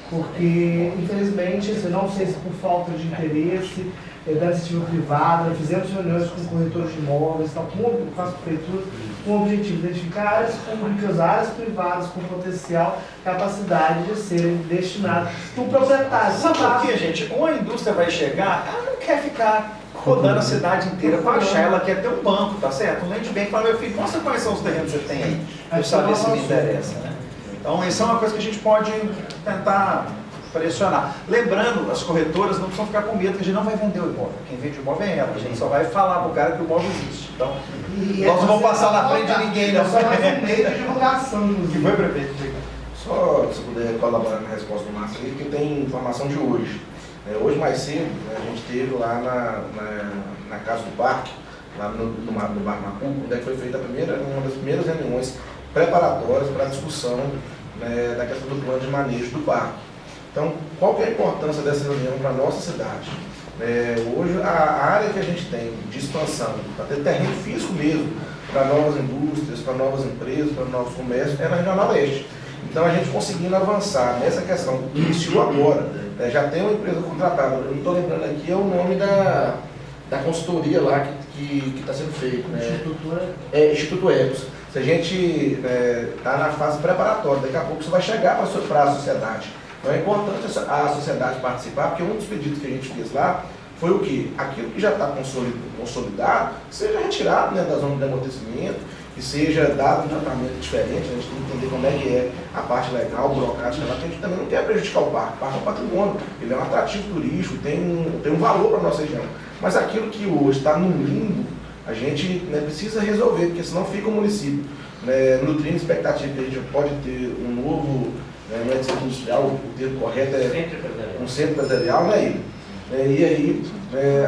Porque, infelizmente, não sei se por falta de interesse da iniciativa privada, fizemos reuniões com corretores de imóveis, com as prefeituras, com o objetivo de identificar áreas públicas, áreas privadas com potencial, capacidade de serem destinadas para o proprietário. Sabe por quê, gente? Uma indústria vai chegar, ela não quer ficar rodando a cidade inteira para achar, ela quer ter um banco, tá certo? Um lente bem fala, meu filho, mostra quais são os terrenos que você tem aí, para eu saber se me interessa, né? Então, isso é uma coisa que a gente pode tentar pressionar. Lembrando, as corretoras não precisam ficar com medo que a gente não vai vender o imóvel. Quem vende o imóvel é ela. A gente só vai falar para o cara que o imóvel existe. Então, nós não vamos passar na frente de ninguém. Não. Só mais um meio de divulgação. Que foi, prefeito? Só se puder colaborar na resposta do Márcio ali, que tem informação de hoje. Hoje mais cedo, a gente esteve lá na Casa do Parque, lá no Bar Macuco, onde foi feita uma das primeiras reuniões preparatórias para a discussão da questão do plano de manejo do parque. Então, qual que é a importância dessa reunião para a nossa cidade? Hoje, a área que a gente tem de expansão, para ter terreno físico mesmo, para novas indústrias, para novas empresas, para novos comércios, é na região noroeste. Então, a gente conseguindo avançar nessa questão, iniciou agora, já tem uma empresa contratada, eu não estou lembrando aqui, é o nome da consultoria lá que está sendo feito. Instituto Ecos. Se a gente está na fase preparatória, daqui a pouco isso vai chegar para a sociedade. Então é importante a sociedade participar, porque um dos pedidos que a gente fez lá foi o quê? Aquilo que já está consolidado, seja retirado da zona de amortecimento, que seja dado um tratamento diferente, a gente tem que entender como é que é a parte legal, burocrática, que a gente também não quer prejudicar o parque. O parque é um patrimônio, ele é um atrativo turístico, tem um valor para a nossa região. Mas aquilo que hoje está no limbo, a gente precisa resolver, porque senão fica o município nutrindo expectativa que a gente pode ter um novo, não é dizer industrial, o termo correto é um centro empresarial, não é ele. E aí,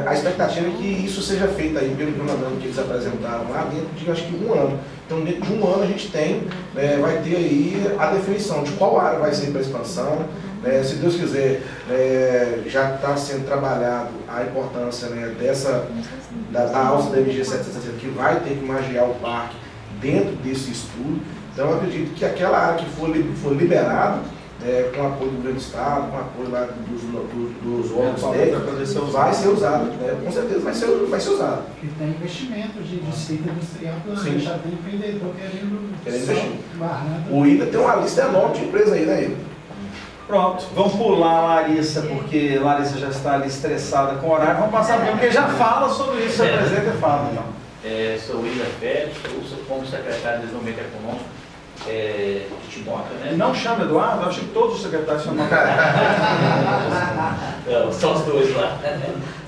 a expectativa é que isso seja feito aí pelo cronograma que eles apresentaram lá dentro de, acho que 1 ano. Então, dentro de 1 ano a gente tem, vai ter aí a definição de qual área vai ser para a expansão. Se Deus quiser, já está sendo trabalhado a importância da alça da MG 760, que vai ter que magiar o parque dentro desse estudo. Então, eu acredito que aquela área que for liberada, com apoio do governo do Estado, com apoio lá dos órgãos técnicos, vai ser usada. Com certeza vai ser usada. E tem investimento de distrito industrial, Sim. já tem empreendedor querendo investir. barrando. O INTA tem uma lista enorme de empresas aí, né? Pronto, vamos pular a Larissa, porque Larissa já está ali estressada com o horário. Vamos passar bem, porque já fala sobre isso, se apresenta e fala. Então. Sou William Félix, sou como secretário de Desenvolvimento Econômico de Timóteo, né? Não chama Eduardo, eu acho que todos os secretários chamam. São os dois lá.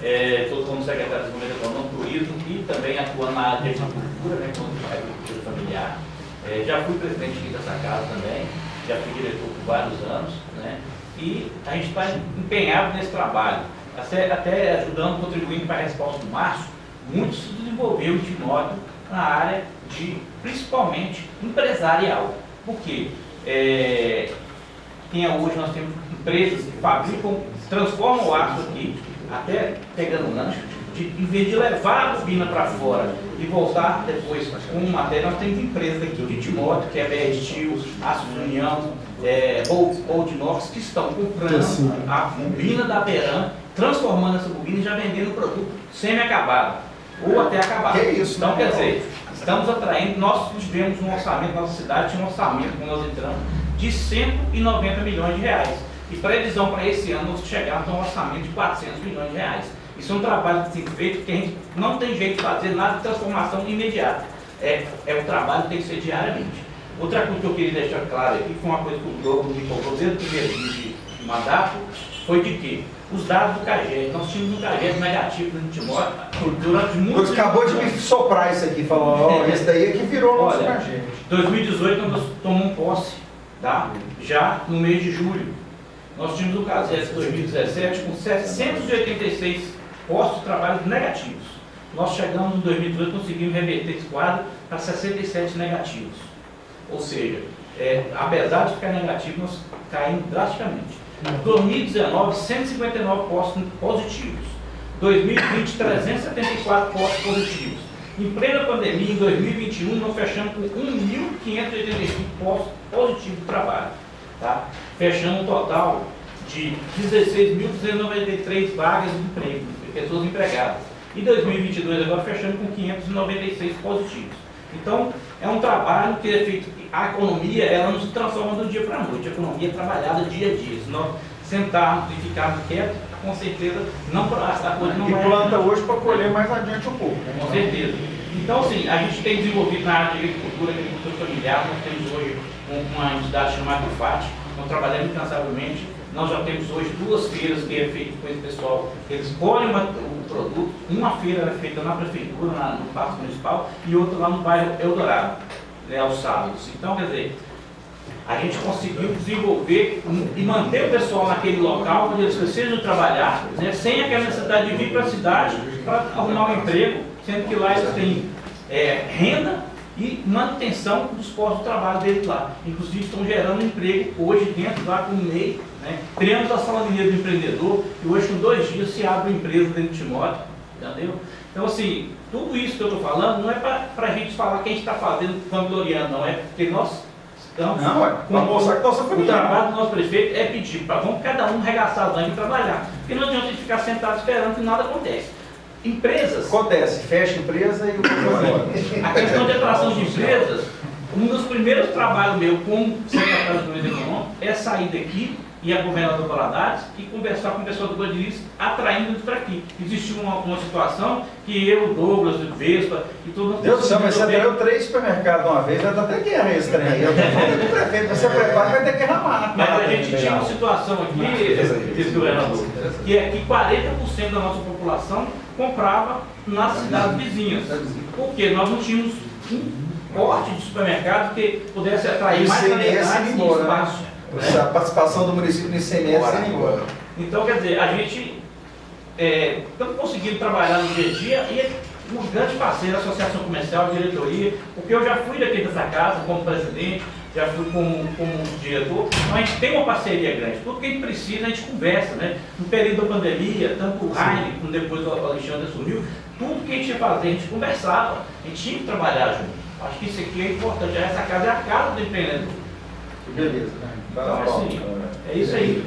Estou como secretário de Desenvolvimento Econômico, Turismo e também atuando na área de agricultura, né, como agricultura familiar. Já fui presidente aqui dessa casa também, já fui diretor por vários anos, né? E a gente está empenhado nesse trabalho, até ajudando, contribuindo para a resposta do Márcio. Muito se desenvolveu em Timóteo na área de, principalmente, empresarial. Por quê? Hoje nós temos empresas que fabricam, transformam o aço aqui, até pegando lanche, em vez de levar a bobina para fora e voltar depois com matéria, nós temos empresas aqui de Timóteo, que é BR Steel, Aço União, Old Inox, que estão comprando a bobina da Peran, transformando essa bobina e já vendendo o produto semi-acabado, ou até acabado. Que isso, então, né? quer dizer, estamos atraindo, nós tivemos um orçamento, nossa cidade tinha um orçamento, quando nós entramos, de 190 milhões de reais. E previsão para esse ano, nós chegarmos a um orçamento de 400 milhões de reais. Isso é um trabalho que tem que ser feito, porque a gente não tem jeito de fazer nada de transformação imediata. Um trabalho que tem que ser diariamente. Outra coisa que eu queria deixar claro aqui, foi uma coisa que o Diogo me cobrou desde o primeiro dia de mandato, foi de que os dados do CAGED, nós tínhamos um CAGED negativo no Timóteo durante muito tempo. Acabou de me soprar isso aqui, falou, esse daí é que virou nosso CAGED. 2018 nós tomamos posse, tá? Já no mês de julho. Nós tínhamos o CAGED de 2017 com 786 postos de trabalho negativos. Nós chegamos em 2018 conseguimos reverter esse quadro para 67 negativos. Ou seja, apesar de ficar negativo, nós caímos drasticamente. 2019, 159 postos positivos. 2020, 374 postos positivos. Em plena pandemia, em 2021, nós fechamos com 1.585 postos positivos de trabalho. Tá? Fechando um total de 16.293 vagas de emprego, de pessoas empregadas. E 2022 agora fechando com 596 positivos. Então, é um trabalho que é feito, a economia, ela não se transforma do dia para a noite, a economia é trabalhada dia a dia. Se nós sentarmos e ficarmos quietos, com certeza não, a coisa não vai... E planta hoje para colher mais adiante um pouco. Com certeza. Então, assim, a gente tem desenvolvido na área de agricultura familiar, nós temos hoje uma entidade chamada FAT, nós trabalhamos incansavelmente. Nós já temos hoje 2 feiras que é feito com esse pessoal. Eles colhem o produto. Uma feira é feita na prefeitura, no Parque Municipal, e outra lá no bairro Eldorado, aos sábados. Então, quer dizer, a gente conseguiu desenvolver e manter o pessoal naquele local onde eles precisam trabalhar, né, sem aquela necessidade de vir para a cidade para arrumar um emprego, sendo que lá eles têm renda e manutenção dos postos de trabalho deles lá. Inclusive estão gerando emprego hoje dentro lá com o MEI, né? Criamos a Sala do Empreendedor e hoje com 2 dias se abre uma empresa dentro de Timóteo, entendeu? Então assim, tudo isso que eu estou falando não é para a gente falar que a gente está fazendo vangloriando, não é porque nós estamos... Não, é para mostrar que nossa O família. trabalho do nosso prefeito é pedir para vamos cada um arregaçar a mão e trabalhar, porque não adianta a gente ficar sentado esperando que nada acontece. Empresas... Acontece, fecha a empresa e o A questão de atração de empresas, um dos primeiros trabalhos meu como secretário de Desenvolvimento Econômico é sair daqui e a governador Valadares e conversar com o pessoal do Godiriz, atraindo eles para aqui. Existiu uma situação que eu, o Douglas, o Vespa e todo mundo... Deus do céu, mas você atraiu 3 supermercados de uma vez, vai dar até guerra esse trem aí. Eu tô falando do prefeito, você prepara, vai ter que ramar. Mas a gente tinha uma situação aqui, vice-governador, que é que 40% da nossa população comprava nas cidades vizinhas. Porque nós não tínhamos um porte de supermercado que pudesse atrair mais variedades e espaço. A participação do município no ICMS é igual. Então, quer dizer, a gente estamos conseguindo trabalhar no dia a dia e é um grande parceiro, associação comercial, diretoria, porque eu já fui daqui dessa casa como presidente, já fui como diretor, então a gente tem uma parceria grande, tudo que a gente precisa a gente conversa, né? No período da pandemia, tanto o Raine como depois o Alexandre assumiu, tudo que a gente ia fazer, a gente conversava, a gente tinha que trabalhar junto. Acho que isso aqui é importante, essa casa é a casa do empreendedor. Beleza. Então, assim, é isso aí.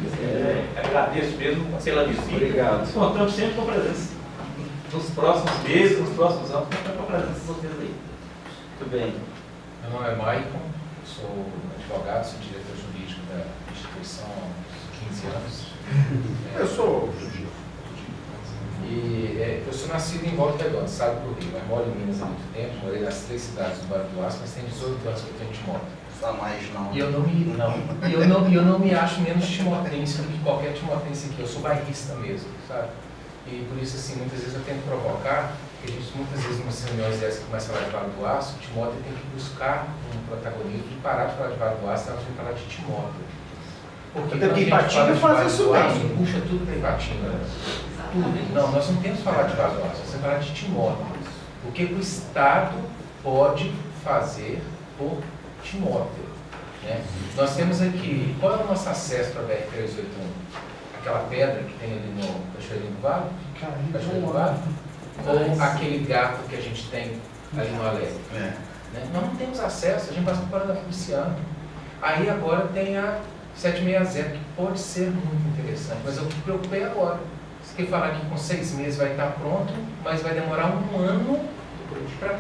Agradeço mesmo pela visita. Obrigado. Contamos sempre com a presença. Nos próximos meses, nos próximos anos, contamos com a presença de vocês aí. Muito bem. Meu nome é Maicon, sou advogado, sou diretor jurídico da instituição há 15 anos. Eu sou judio. E eu sou nascido em Volta Redonda, estado do Rio, mas moro em Minas há muito tempo, morei nas 3 cidades do Vale do Aço, mas tem 18 anos que eu tenho Timóteo. Só mais não. E eu não me acho menos timotense do que qualquer timotense aqui, eu sou bairrista mesmo, sabe? E por isso, assim, muitas vezes eu tento provocar, porque a gente, muitas vezes, nas reuniões dessas que começa a falar de Vale do Aço, o Timóteo tem que buscar um protagonismo e parar de falar de Vale do Aço, ela tem que falar de Timóteo. Porque até porque Ipatinga faz isso bem. Puxa tudo para Ipatinga. Tudo. Não, nós não temos que falar de Vale do Aço, nós temos que falar de Timóteo. O que o Estado pode fazer por Timóteo. Né? Nós temos aqui, qual é o nosso acesso para a BR-381? Aquela pedra que tem ali no Cachoeirinho do Vale? Cachoeirinho do Vale? Ou aquele gato que a gente tem ali no Alegre? Né? Nós não temos acesso, a gente passa por Paraná Feliciano. Aí agora tem a 760, que pode ser muito interessante, mas eu me preocupei agora. Você quer falar que com 6 meses vai estar pronto, mas vai demorar 1 ano para...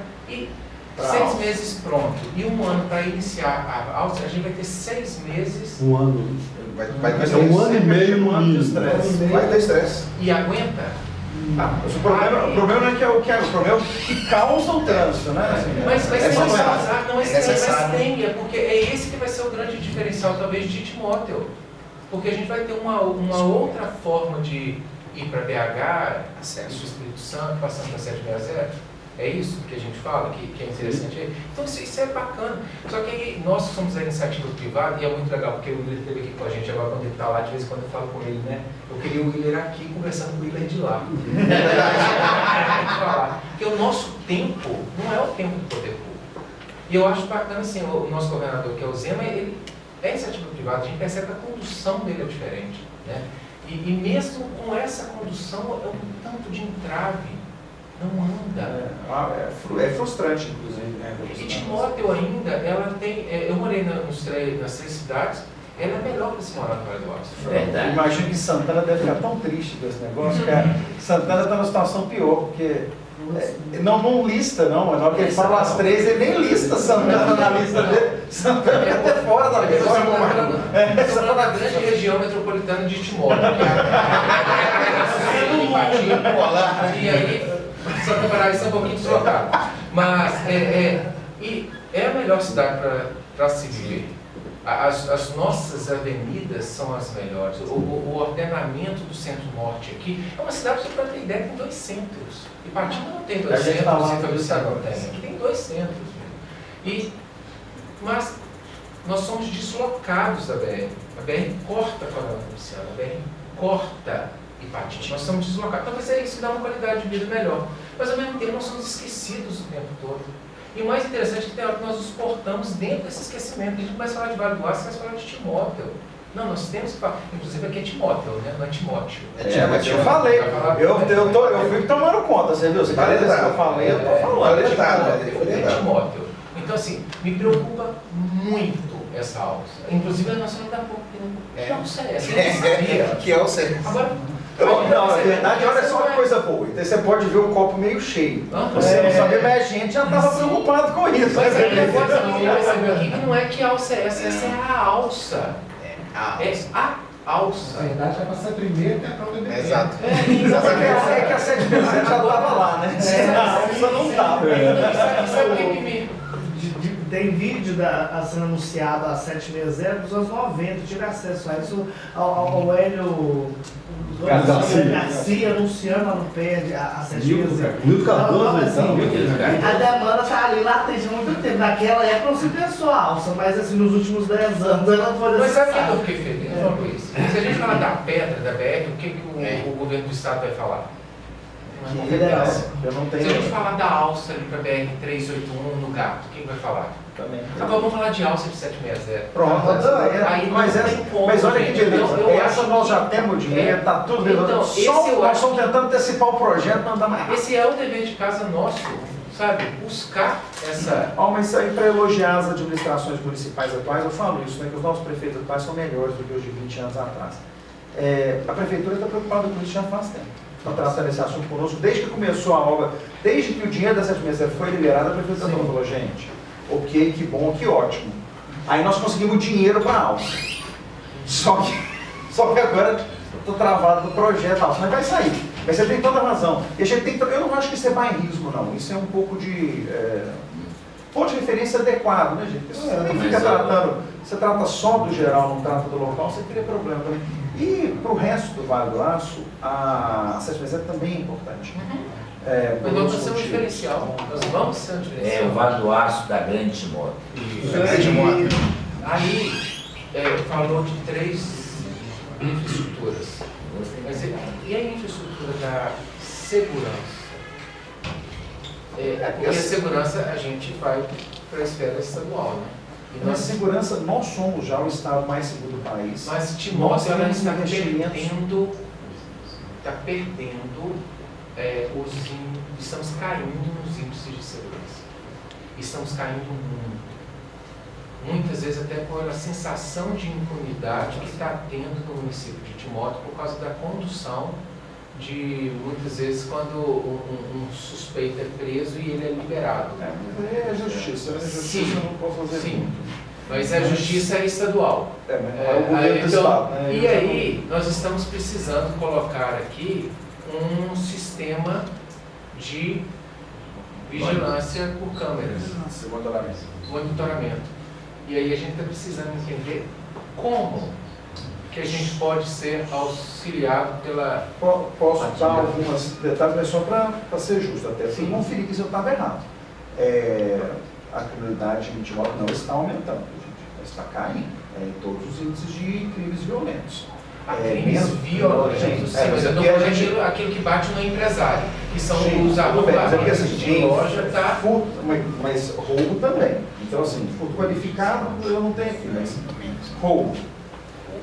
6 meses pronto e 1 ano para iniciar a alça, a gente vai ter 6 meses. 1 ano. Vai ter 1 ano e meio no mínimo. Vai ter estresse. E aguenta? O problema não é que é o problema é o que causa o trânsito, né? Mas tem necessário, não é tem, é porque é esse que vai ser o grande diferencial, talvez, de Timóteo. Porque a gente vai ter uma outra forma de ir para BH, acesso ao Espírito Santo, passando para 760. É isso que a gente fala, que é interessante. Então isso é bacana. Só que aí, nós somos a iniciativa privada e é muito legal, porque o Willer esteve aqui com a gente agora, quando ele está lá, de vez em quando eu falo com ele, né? Eu queria o Willer aqui conversando com o Willer de lá. Porque o nosso tempo não é o tempo do poder público. E eu acho bacana, assim, o nosso governador, que é o Zema, ele é iniciativa privada, a gente percebe que a condução dele é diferente. Né? E mesmo com essa condução, é um tanto de entrave. Não anda. É frustrante, inclusive. E Timóteo ainda, ela tem... eu morei nas 3 cidades, ela é melhor para se morar no Vale do Aço. Verdade. Imagino que Santana deve ficar tão triste com esse negócio, que Santana está numa situação pior, porque não lista, não. Na hora que ele fala as 3, ele nem lista Santana na lista dele. Santana é até fora da lista. Estou falando da grande região metropolitana de Timóteo. E aí... Santa Paraíba é um pouquinho deslocado, mas e é a melhor cidade para se viver. As nossas avenidas são as melhores. O ordenamento do centro-norte aqui é uma cidade, para ter ideia, tem 2 centros. Ipatinga não tem 2 centros, e Feliciano não tem. Aqui tem 2 centros. Mas nós somos deslocados da BR. A BR corta Coronel Feliciano, a BR corta Ipatinga. Nós somos deslocados. Talvez é isso que dá uma qualidade de vida melhor. Mas ao mesmo tempo nós somos esquecidos o tempo todo. E o mais interessante é que tem hora que nós nos portamos dentro desse esquecimento. A gente começa a falar de Vale do Aço, começa a falar de Timóteo. Não, nós temos que falar. Inclusive aqui é Timóteo, né? Não é Timóteo. Mas eu falei. Eu fico tomando conta, você viu? Você quer dizer que eu falei, eu estou falando. É Timóteo. Então, assim, me preocupa muito essa alça. Inclusive, nós falamos da pouco. Que alça é essa? Eu não sabia. Que alça é essa? Agora, não, na verdade, olha só uma coisa boa. Então você pode ver o copo meio cheio. Você não sabia, mas a gente já estava preocupado com isso. Mas a coisa que você percebeu aqui que não é que alça é essa é a alça. É a alça. Na verdade, é para ser primeiro que é a própria BR. Exato. É que a 760 já estava lá, né? A alça não estava. Sabe o que me... tem vídeo sendo anunciado a 760 dos anos 90, eu tive acesso a isso ao Hélio Garcia anunciando lá no pé a 760. Muito Cardoso, A demanda está ali latente há muito tempo. Naquela época não se pensou a alça, mas assim, nos últimos 10 anos ela foi Mas sabe o que necessária. eu fiquei feliz, Luiz? Se a gente falar da pedra, da BR, o que o governo do estado vai falar? Eu não tenho. Se a gente falar da alça ali para BR 381 no Gato, quem vai falar? Também. Agora vamos falar de alça de 760. Pronto, Aí mas olha que beleza. Essa nós já temos dinheiro, está tudo resolvido. Então, Nós estamos tentando antecipar o projeto, não andar mais rápido. Esse é o dever de casa nosso, sabe? Buscar essa. Mas isso aí para elogiar as administrações municipais atuais, eu falo isso, né, que os nossos prefeitos atuais são melhores do que os de 20 anos atrás. A prefeitura está preocupada com isso já faz tempo. Está tratando esse assunto conosco, desde que começou a obra, desde que o dinheiro da 760 foi liberado, a prefeitura falou, gente, ok, que bom, que ótimo. Aí nós conseguimos dinheiro para a alça. Só que agora estou travado no projeto, a alça mas vai sair. Mas você tem toda a razão. E a gente tem que, eu não acho que isso é bairrismo, não. Isso é um pouco de ponto de referência adequado, né, gente? Você nem fica tratando, você trata só do geral, não trata do local, você cria problema também. E para o resto do Vale do Aço, a 760 também é importante. Mas nós vamos ser um diferencial. Nós vamos ser um diferencial. O Vale do Aço da Grande Timóteo. Aí, falou de 3 infraestruturas. Mas, e a infraestrutura da segurança? Porque a segurança a gente vai para a esfera estadual, né? E na segurança, nós somos já o estado mais seguro do país. Mas Timóteo ela está perdendo, estamos caindo nos índices de segurança. Estamos caindo muito. Muitas vezes até por a sensação de impunidade que está tendo no município de Timóteo por causa da condução de, muitas vezes, quando um suspeito é preso e ele é liberado. É justiça, né? Justiça eu não posso fazer. Sim, mas a justiça é estadual. Mas não é o governo do estado, né? E aí, nós estamos precisando colocar aqui um sistema de vigilância por câmeras. Monitoramento. E aí a gente está precisando entender como que a gente pode ser auxiliado pela... Posso dar alguns detalhes, mas só para ser justo, até para conferir que isso eu estava errado. A criminalidade em Timóteo não está aumentando, gente, está caindo em todos os índices de crimes violentos. Crimes violentos, sim, mas eu estou falando aquilo que bate no empresário, que são os arrombamentos de loja, tá? Furto, mas roubo também. Então, assim, furto qualificado eu não tenho aqui, mas roubo,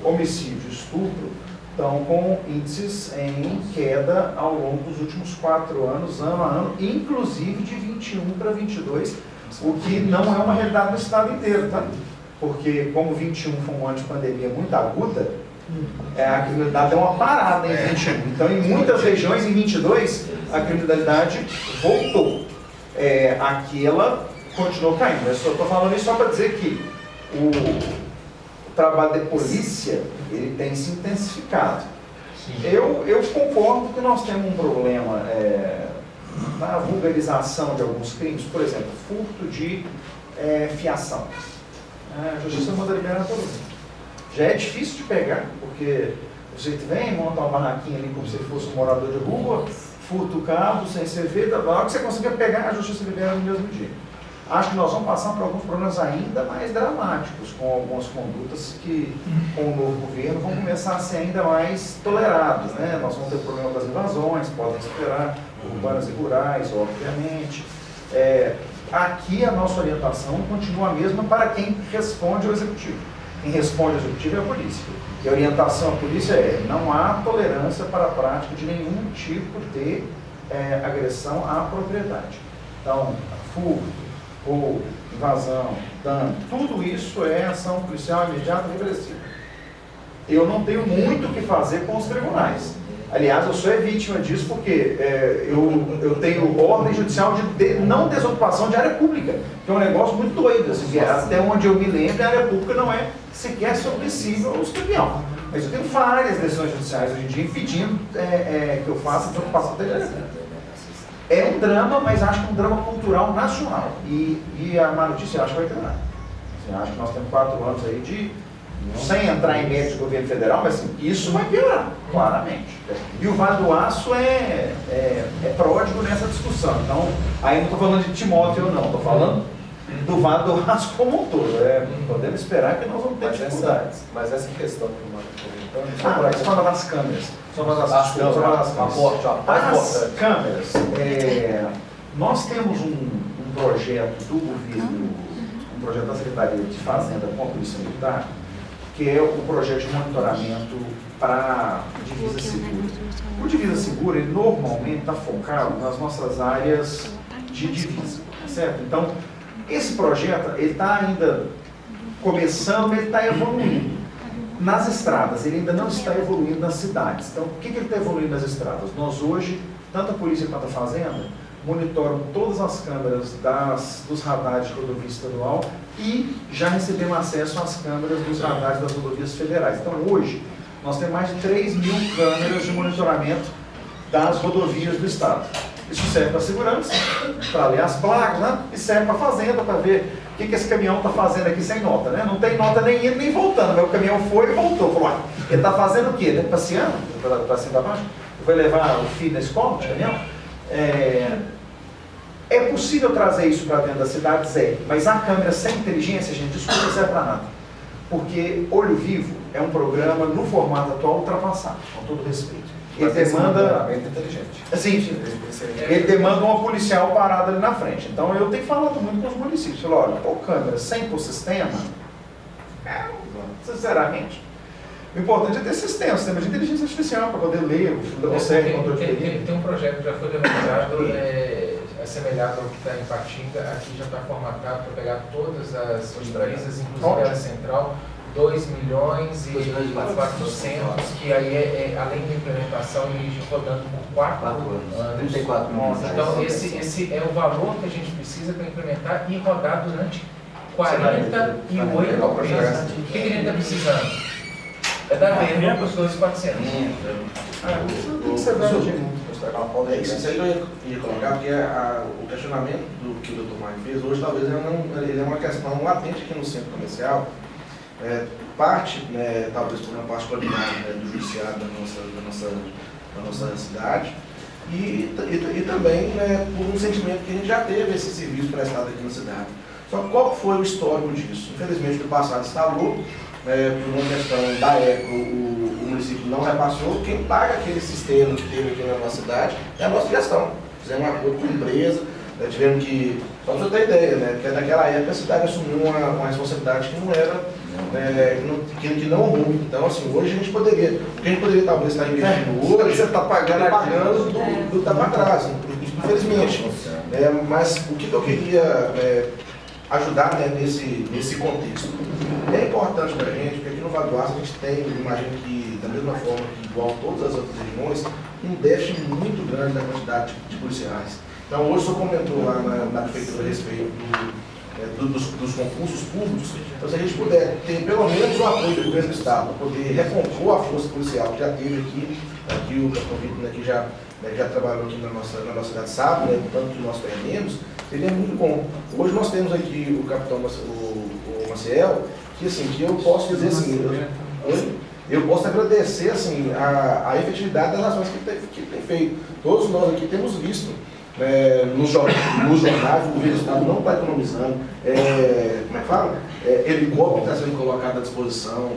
homicídio, estupro, estão com índices em queda ao longo dos últimos 4 anos, ano a ano, inclusive de 21 para 22, o que não é uma realidade no estado inteiro, tá? Porque como 21 foi um ano de pandemia muito aguda, a criminalidade deu uma parada em 21. Então, em muitas regiões, em 22, a criminalidade voltou. Aqui ela continuou caindo. Eu só estou falando isso só para dizer que o trabalho de polícia ele tem se intensificado. Eu concordo que nós temos um problema na vulgarização de alguns crimes, por exemplo, furto de fiação. A justiça manda liberar todo mundo. Já é difícil de pegar, porque você vem, monta uma barraquinha ali como se fosse um morador de rua, furta o carro sem ser feito, na hora que você conseguir pegar, a justiça libera no mesmo dia. Acho que nós vamos passar por alguns problemas ainda mais dramáticos, com algumas condutas que, com o novo governo, vão começar a ser ainda mais tolerados, né? Nós vamos ter o problema das invasões, podem esperar, urbanas e rurais, obviamente. Aqui a nossa orientação continua a mesma para quem responde ao executivo. Quem responde ao executivo é a polícia. E a orientação à polícia não há tolerância para a prática de nenhum tipo de agressão à propriedade. Então, furto, roubo, invasão, dano, tudo isso é ação policial imediata e repressiva. Eu não tenho muito o que fazer com os tribunais. Aliás, eu sou vítima disso porque eu tenho ordem judicial de não desocupação de área pública, que é um negócio muito doido. Assim, até onde eu me lembro, a área pública não é sequer submissível ao estudião. Mas eu tenho várias decisões judiciais hoje em dia impedindo que eu faça desocupação da área pública. É um drama, mas acho que é um drama cultural nacional. E a má notícia, eu acho que vai piorar. Assim, acho que nós temos 4 anos aí de, sem entrar em méritos do governo federal, mas assim, isso vai piorar, claramente. E o Vale do Aço é pródigo nessa discussão. Então, aí não estou falando de Timóteo ou não, estou falando do Vale do Aço como um todo. Podemos esperar que nós vamos ter dificuldades. Mas essa questão que o Marco está Você fala das câmeras. As câmeras. Nós temos um projeto do governo, um projeto da Secretaria de Fazenda com a Polícia Militar, que é o projeto de monitoramento para divisa segura. O divisa segura, ele normalmente está focado nas nossas áreas de divisa, certo? Então, esse projeto, ele está ainda começando, ele está evoluindo. Nas estradas, ele ainda não está evoluindo nas cidades. Então, o que ele está evoluindo nas estradas? Nós hoje, tanto a polícia quanto a fazenda, monitoram todas as câmeras dos radares de rodovia estadual e já recebemos acesso às câmeras dos radares das rodovias federais. Então, hoje, nós temos mais de 3.000 câmeras de monitoramento das rodovias do estado. Isso serve para a segurança, para ler as placas, né? E serve para a fazenda, para ver o que esse caminhão está fazendo aqui sem nota, né? Não tem nota nem indo nem voltando, mas o caminhão foi e voltou. Falou, ele está fazendo o quê? Né? Passeando para cima e para baixo? Vai levar o filho na escola, de caminhão? É possível trazer isso para dentro das cidades? Mas a câmera sem inteligência, gente, desculpa, não serve para nada. Porque Olho Vivo é um programa, no formato atual, ultrapassado, com todo respeito. Ele demanda, assim, ele demanda uma policial parada ali na frente. Então eu tenho falado muito com os municípios. Eu falo, olha, câmera sem por sistema, sinceramente, o importante é ter sistema de inteligência artificial para poder ler, tem um projeto que já foi demonstrado, assemelhado ao que está em Patinga, aqui já está formatado para pegar todas as divisas, inclusive a central, 2 milhões e 400, que aí além da implementação, ele rodando por 4 anos. 34 milhões. Então, esse é o valor que a gente precisa para implementar e rodar durante 48 meses. O que a gente está precisando? É dar verba para os 2.400. Isso aí eu ia colocar, porque o questionamento que o Dr. Mário fez hoje, talvez ele é uma questão latente aqui no centro comercial. Parte, talvez por uma particularidade do judiciário da nossa cidade e também por um sentimento que a gente já teve esse serviço prestado aqui na cidade. Só que qual foi o histórico disso? Infelizmente, no passado instalou, por uma questão da ECO, o município não repassou. Quem paga aquele sistema que teve aqui na nossa cidade é a nossa gestão. Fizemos um acordo com a empresa, tivemos que, só para você ter ideia, porque naquela época a cidade assumiu uma responsabilidade que não era, que não honrou. Então, assim, hoje a gente poderia talvez estar investindo hoje, você está pagando do que está para trás, infelizmente. Mas o que eu queria ajudar nesse contexto? É importante para a gente, porque aqui no Vale do Aço a gente tem, imagino que, da mesma forma que igual todas as outras regiões, um déficit muito grande da quantidade de policiais. Então, hoje o senhor comentou lá na prefeitura a respeito dos concursos públicos. Então, se a gente puder ter pelo menos o apoio do governo do Estado para poder recompor a força policial que já teve aqui o Capitão Vitor, que já trabalhou aqui na nossa cidade, sabe, tanto que nós perdemos, seria muito bom. Hoje nós temos aqui o Capitão Maciel, que eu posso dizer assim, eu posso agradecer assim, a efetividade das ações que tem feito. Todos nós aqui temos visto nos jornais, o governo do Estado não está economizando, como é que fala? Helicóptero está sendo colocado à disposição,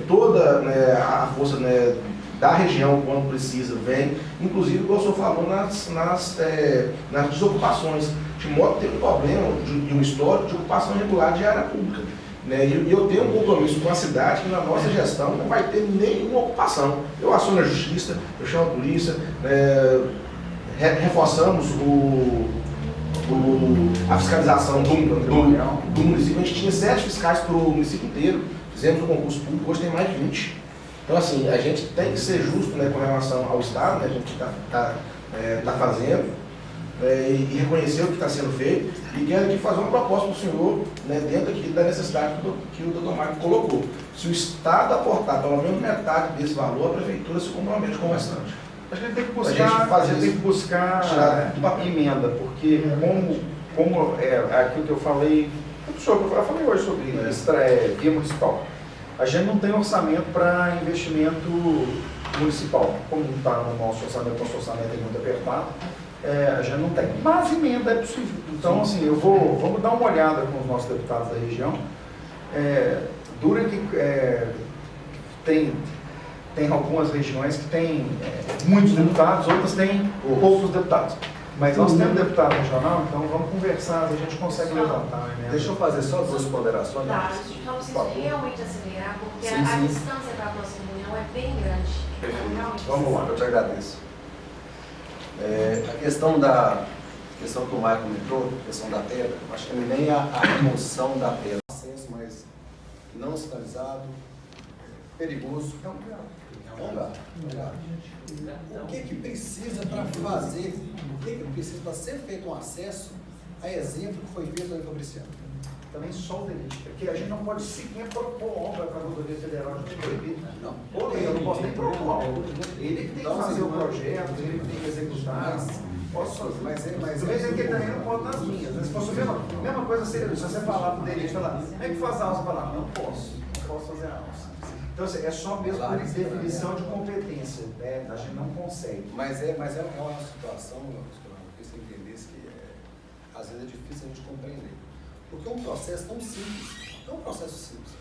toda a força da região, quando precisa, vem, inclusive, como o senhor falou, nas desocupações. Timóteo tem um problema de um histórico de ocupação irregular de área pública. E eu tenho um compromisso com a cidade que na nossa gestão não vai ter nenhuma ocupação. Eu assumo a justiça, eu chamo a polícia, reforçamos a fiscalização do município. A gente tinha 7 fiscais para o município inteiro, fizemos um concurso público, hoje tem mais de 20. Então, assim, a gente tem que ser justo com relação ao Estado, a gente está fazendo, e reconhecer o que está sendo feito, e quero aqui fazer uma proposta para o senhor, dentro aqui da necessidade que o Dr. Marco colocou. Se o Estado aportar pelo menos metade desse valor, a Prefeitura se compromete com o restante. A gente tem que buscar emenda, porque como é aquilo que eu falei, eu falei hoje sobre via municipal. A gente não tem orçamento para investimento municipal. Como está no nosso orçamento é muito apertado, a gente não tem. Mas emenda é possível. Então, assim, vamos dar uma olhada com os nossos deputados da região. Tem algumas regiões que têm muitos deputados, outras têm poucos deputados. Mas nós temos deputado regional, então vamos conversar, a gente consegue levantar. Deixa eu fazer só 2 ponderações. Tá, só precisa realmente acelerar, porque a distância para a próxima reunião é bem grande. Vamos lá, eu te agradeço. A questão que o Marco comentou, a questão da pedra, acho que nem a remoção da pedra. Acesso, mas não sinalizado, perigoso. É um gato. O que precisa para fazer, o que precisa para ser feito um acesso a exemplo que foi feito ali Fabriciano? Também só o delito, porque a gente não pode sequer propor obra para a rodovia federal, a gente proibido. Não. Eu não posso nem propor obra. Ele que tem que fazer o projeto, ele que tem que executar. Posso fazer, mas que ele também não pode nas minhas. Se fosse a mesma coisa, se você falar para o delito, falar, como é que faz a alça? Falar, não posso fazer a alça. Então, assim, é só mesmo por definição de competência, né? A gente não consegue. Mas é uma situação, que você entendesse que às vezes é difícil a gente compreender. Porque é um processo tão simples, é um processo simples.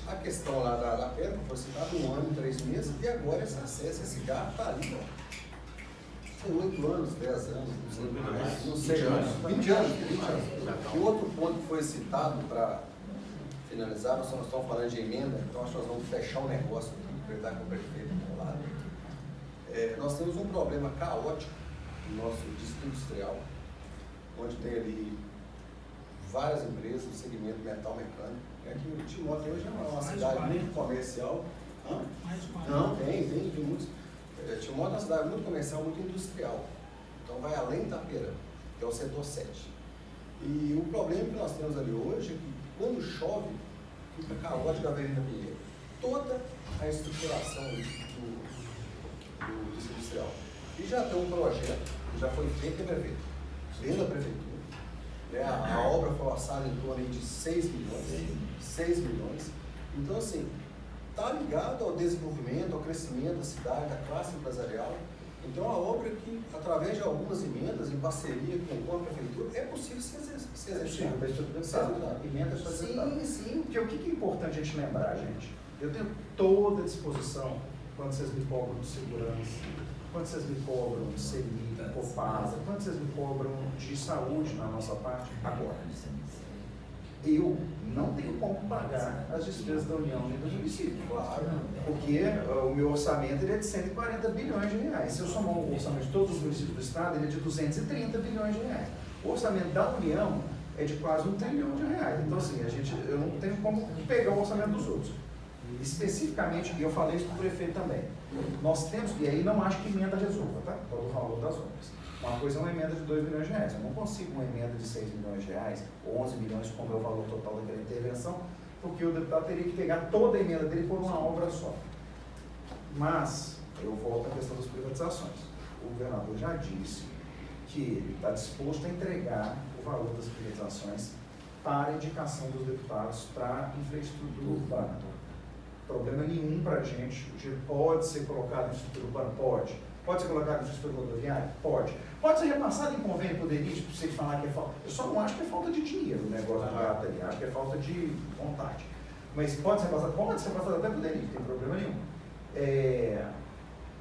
A questão lá da pedra foi citada 1 ano, 3 meses, e agora esse acesso, esse gato está ali, ó. Tem 8 anos, 10 anos, não sei, 20 anos. E outro ponto que foi citado para finalizar, nós estamos falando de emenda, então acho que nós vamos fechar o negócio aqui, com o prefeito do lado. Nós temos um problema caótico no nosso distrito industrial, onde tem ali várias empresas do segmento metal mecânico. Aqui o Timóteo hoje é uma cidade muito comercial. Não, tem muitos. Timóteo é uma cidade muito comercial, muito industrial. Então vai além da Itapeira, que é o setor 7. E o problema que nós temos ali hoje é que quando chove, fica caótica a Avenida Pinheiro. Toda a estruturação do distrito industrial. E já tem um projeto que já foi feito pela prefeitura, dentro da prefeitura. A obra foi orçada em torno de 6 milhões. Então, assim, está ligado ao desenvolvimento, ao crescimento da cidade, da classe empresarial. Então, a obra que, através de algumas emendas, em parceria com a prefeitura, é possível se exercer. Emenda só Sim. Porque o que é importante a gente lembrar, gente? Eu tenho toda a disposição, quando vocês me cobram de segurança, quando vocês me cobram de CEMIG, Copasa, quando vocês me cobram de saúde na nossa parte, agora. Eu não tenho como pagar as despesas da União nem do município, claro, porque o meu orçamento ele é de 140 bilhões de reais. Se eu somar o orçamento de todos os municípios do estado, ele é de 230 bilhões de reais. O orçamento da União é de quase 1 trilhão de reais. Então, assim, eu não tenho como pegar o orçamento dos outros. Especificamente, e eu falei isso para o prefeito também, nós temos, e aí não acho que emenda resolva, tá? Todo o valor das obras. Uma coisa é uma emenda de 2 milhões de reais. Eu não consigo uma emenda de 6 milhões de reais, 11 milhões, como é o valor total daquela intervenção, porque o deputado teria que pegar toda a emenda dele por uma obra só. Mas, eu volto à questão das privatizações. O governador já disse que ele está disposto a entregar o valor das privatizações para indicação dos deputados para infraestrutura urbana. Problema nenhum para a gente. O dinheiro pode ser colocado em infraestrutura urbana? Pode. Pode ser colocado em infraestrutura rodoviária? Pode. Pode ser repassado em convênio para o DENIT, para você falar que é falta. Eu só não acho que é falta de dinheiro o negócio do gato ali. Acho que é falta de vontade. Mas pode ser repassado? Pode ser repassado até para o DENIT, não tem problema nenhum.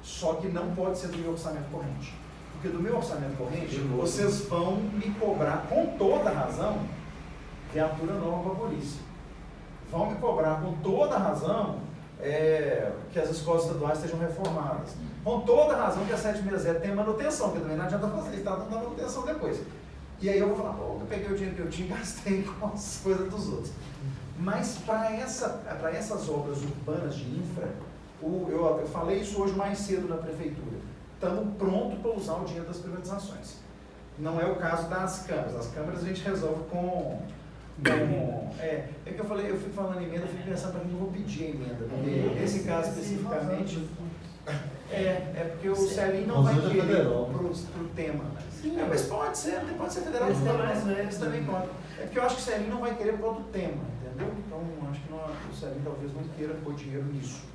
Só que não pode ser do meu orçamento corrente. Porque do meu orçamento corrente, vocês vão me cobrar, com toda razão, viatura nova para a polícia. Vão me cobrar com toda razão que as escolas estaduais estejam reformadas. Com toda razão que a 760 tem manutenção, porque também não adianta fazer isso, tá dando manutenção depois. E aí eu vou falar, eu peguei o dinheiro que eu tinha e gastei com as coisas dos outros. Mas para essas obras urbanas de infra, eu falei isso hoje mais cedo na prefeitura, estamos prontos para usar o dinheiro das privatizações. Não é o caso das câmaras. As câmaras a gente resolve com que eu falei, eu fico falando em emenda, eu fico pensando para quem eu vou pedir a emenda, porque nesse caso especificamente, É porque o CELIN não Mas vai hoje é querer federal. pro tema. Mas pode ser federal. Esse é mais velho. Esse também pode. É porque eu acho que o CELIN não vai querer para outro tema, entendeu? Então, acho que o CELIN talvez não queira pôr dinheiro nisso.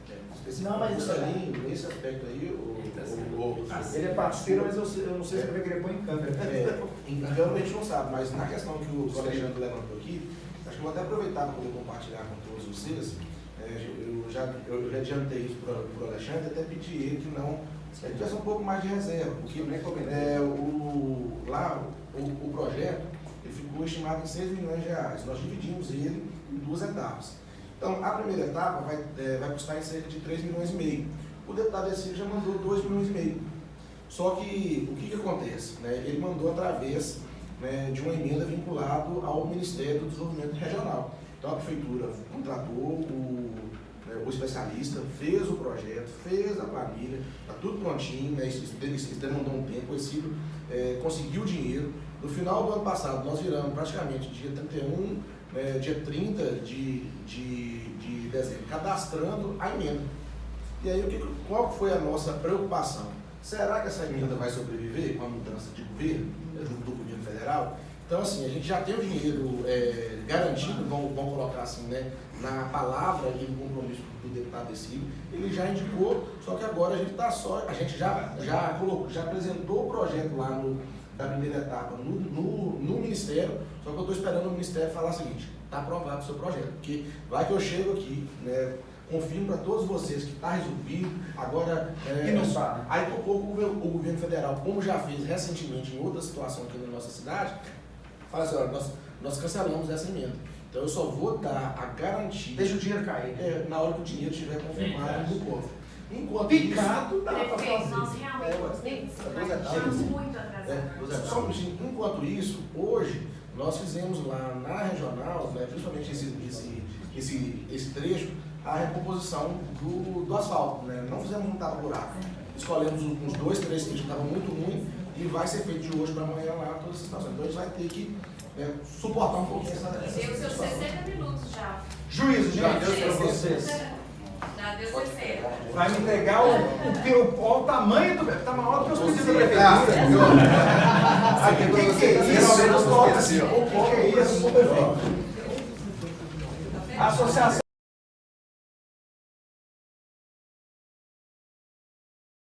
Não, mas o Salim, nesse aspecto aí, Ele é parceiro, mas eu não sei se ele vai querer pôr em câmera. Em câmera a gente não sabe, mas na questão que o Alexandre levantou aqui, acho que vou até aproveitar para poder compartilhar com todos vocês. Eu já adiantei isso para o Alexandre, até pedi ele que não tivesse um pouco mais de reserva, porque o projeto ele ficou estimado em 6 milhões de reais. Nós dividimos ele em 2 etapas. Então, a primeira etapa vai custar em cerca de 3 milhões e meio. O deputado Decílio já mandou 2 milhões e meio. Só que, o que acontece? Ele mandou através de uma emenda vinculada ao Ministério do Desenvolvimento Regional. Então, a Prefeitura contratou o especialista, fez o projeto, fez a planilha, está tudo prontinho, isso demandou um tempo, o Decílio conseguiu o dinheiro. No final do ano passado, nós viramos praticamente dia 31, dia 30 de dezembro, cadastrando a emenda. E aí, qual foi a nossa preocupação? Será que essa emenda vai sobreviver com a mudança de governo, junto do governo federal? Então, assim, a gente já tem o dinheiro garantido, vamos colocar assim, na palavra e no compromisso do deputado Decílio. Ele já indicou, só que agora a gente já apresentou o projeto lá da primeira etapa no Ministério, só que eu estou esperando o Ministério falar o seguinte: está aprovado o seu projeto, porque vai que eu chego aqui, confirmo para todos vocês que está resolvido, agora, aí por pouco o governo federal, como já fez recentemente em outra situação aqui na nossa cidade, fala assim: olha, nós cancelamos essa emenda. Então eu só vou dar a garantia. Deixa o dinheiro cair. Na hora que o dinheiro estiver confirmado no cofre. Enquanto Picado dá para Prefeito, fazer. nós realmente temos estamos muito atrasados. Só um minutinho. Enquanto isso, hoje, nós fizemos lá na regional, principalmente esse trecho, a recomposição do asfalto. Não fizemos um tapa-buraco. Escolhemos uns 2, 3 trechos que estavam muito ruins e vai ser feito de hoje para amanhã lá toda essa situação. Então a gente vai ter que suportar um pouquinho essa Deu seus 60 minutos já. Juízo, já deu para vocês. Já deu 60. Vai me entregar o tamanho do... Está maior do que os pedidos da prefeitura. O que é isso? A associação